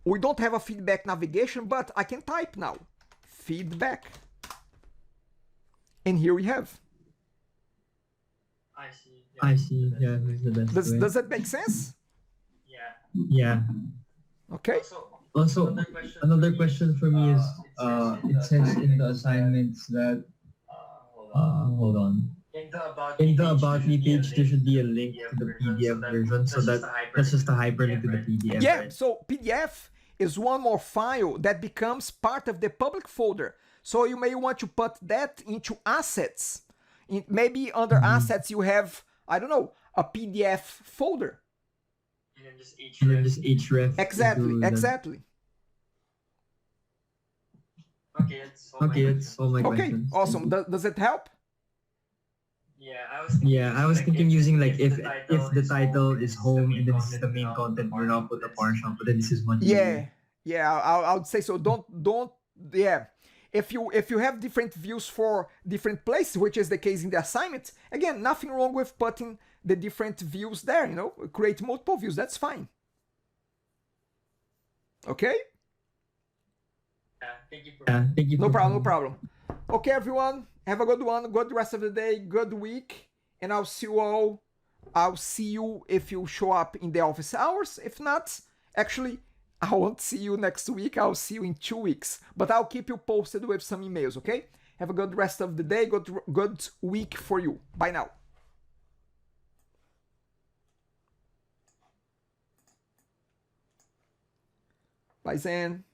we don't have a feedback navigation, but I can type now, feedback. And here we have. I see. Yeah. I see. Yeah, this is the best way. Does that make sense? Yeah. Okay. Also, another question for me is, it says in the assignments that, hold on. In the About Me page, there should be a link to the PDF version, so that's just a hyperlink to the PDF. Yeah, right? so PDF is one more file that becomes part of the public folder. So you may want to put that into assets. Maybe under assets you have, I don't know, a PDF folder. And then just href. Exactly. Okay, that's all my questions. Okay, awesome. Does it help? Yeah, I was thinking using like if the title is home and then this is the main content, we're not put a partial, but then this is one. Yeah, I would say so. Don't. Yeah, if you have different views for different places, which is the case in the assignment, again, nothing wrong with putting the different views there. You know, create multiple views. That's fine. Okay. Thank you. No problem. Okay, everyone. Have a good one. Good rest of the day. Good week. And I'll see you all. I'll see you if you show up in the office hours. If not, actually, I won't see you next week. I'll see you in 2 weeks. But I'll keep you posted with some emails, okay? Have a good rest of the day. Good week for you. Bye now. Bye, Zen.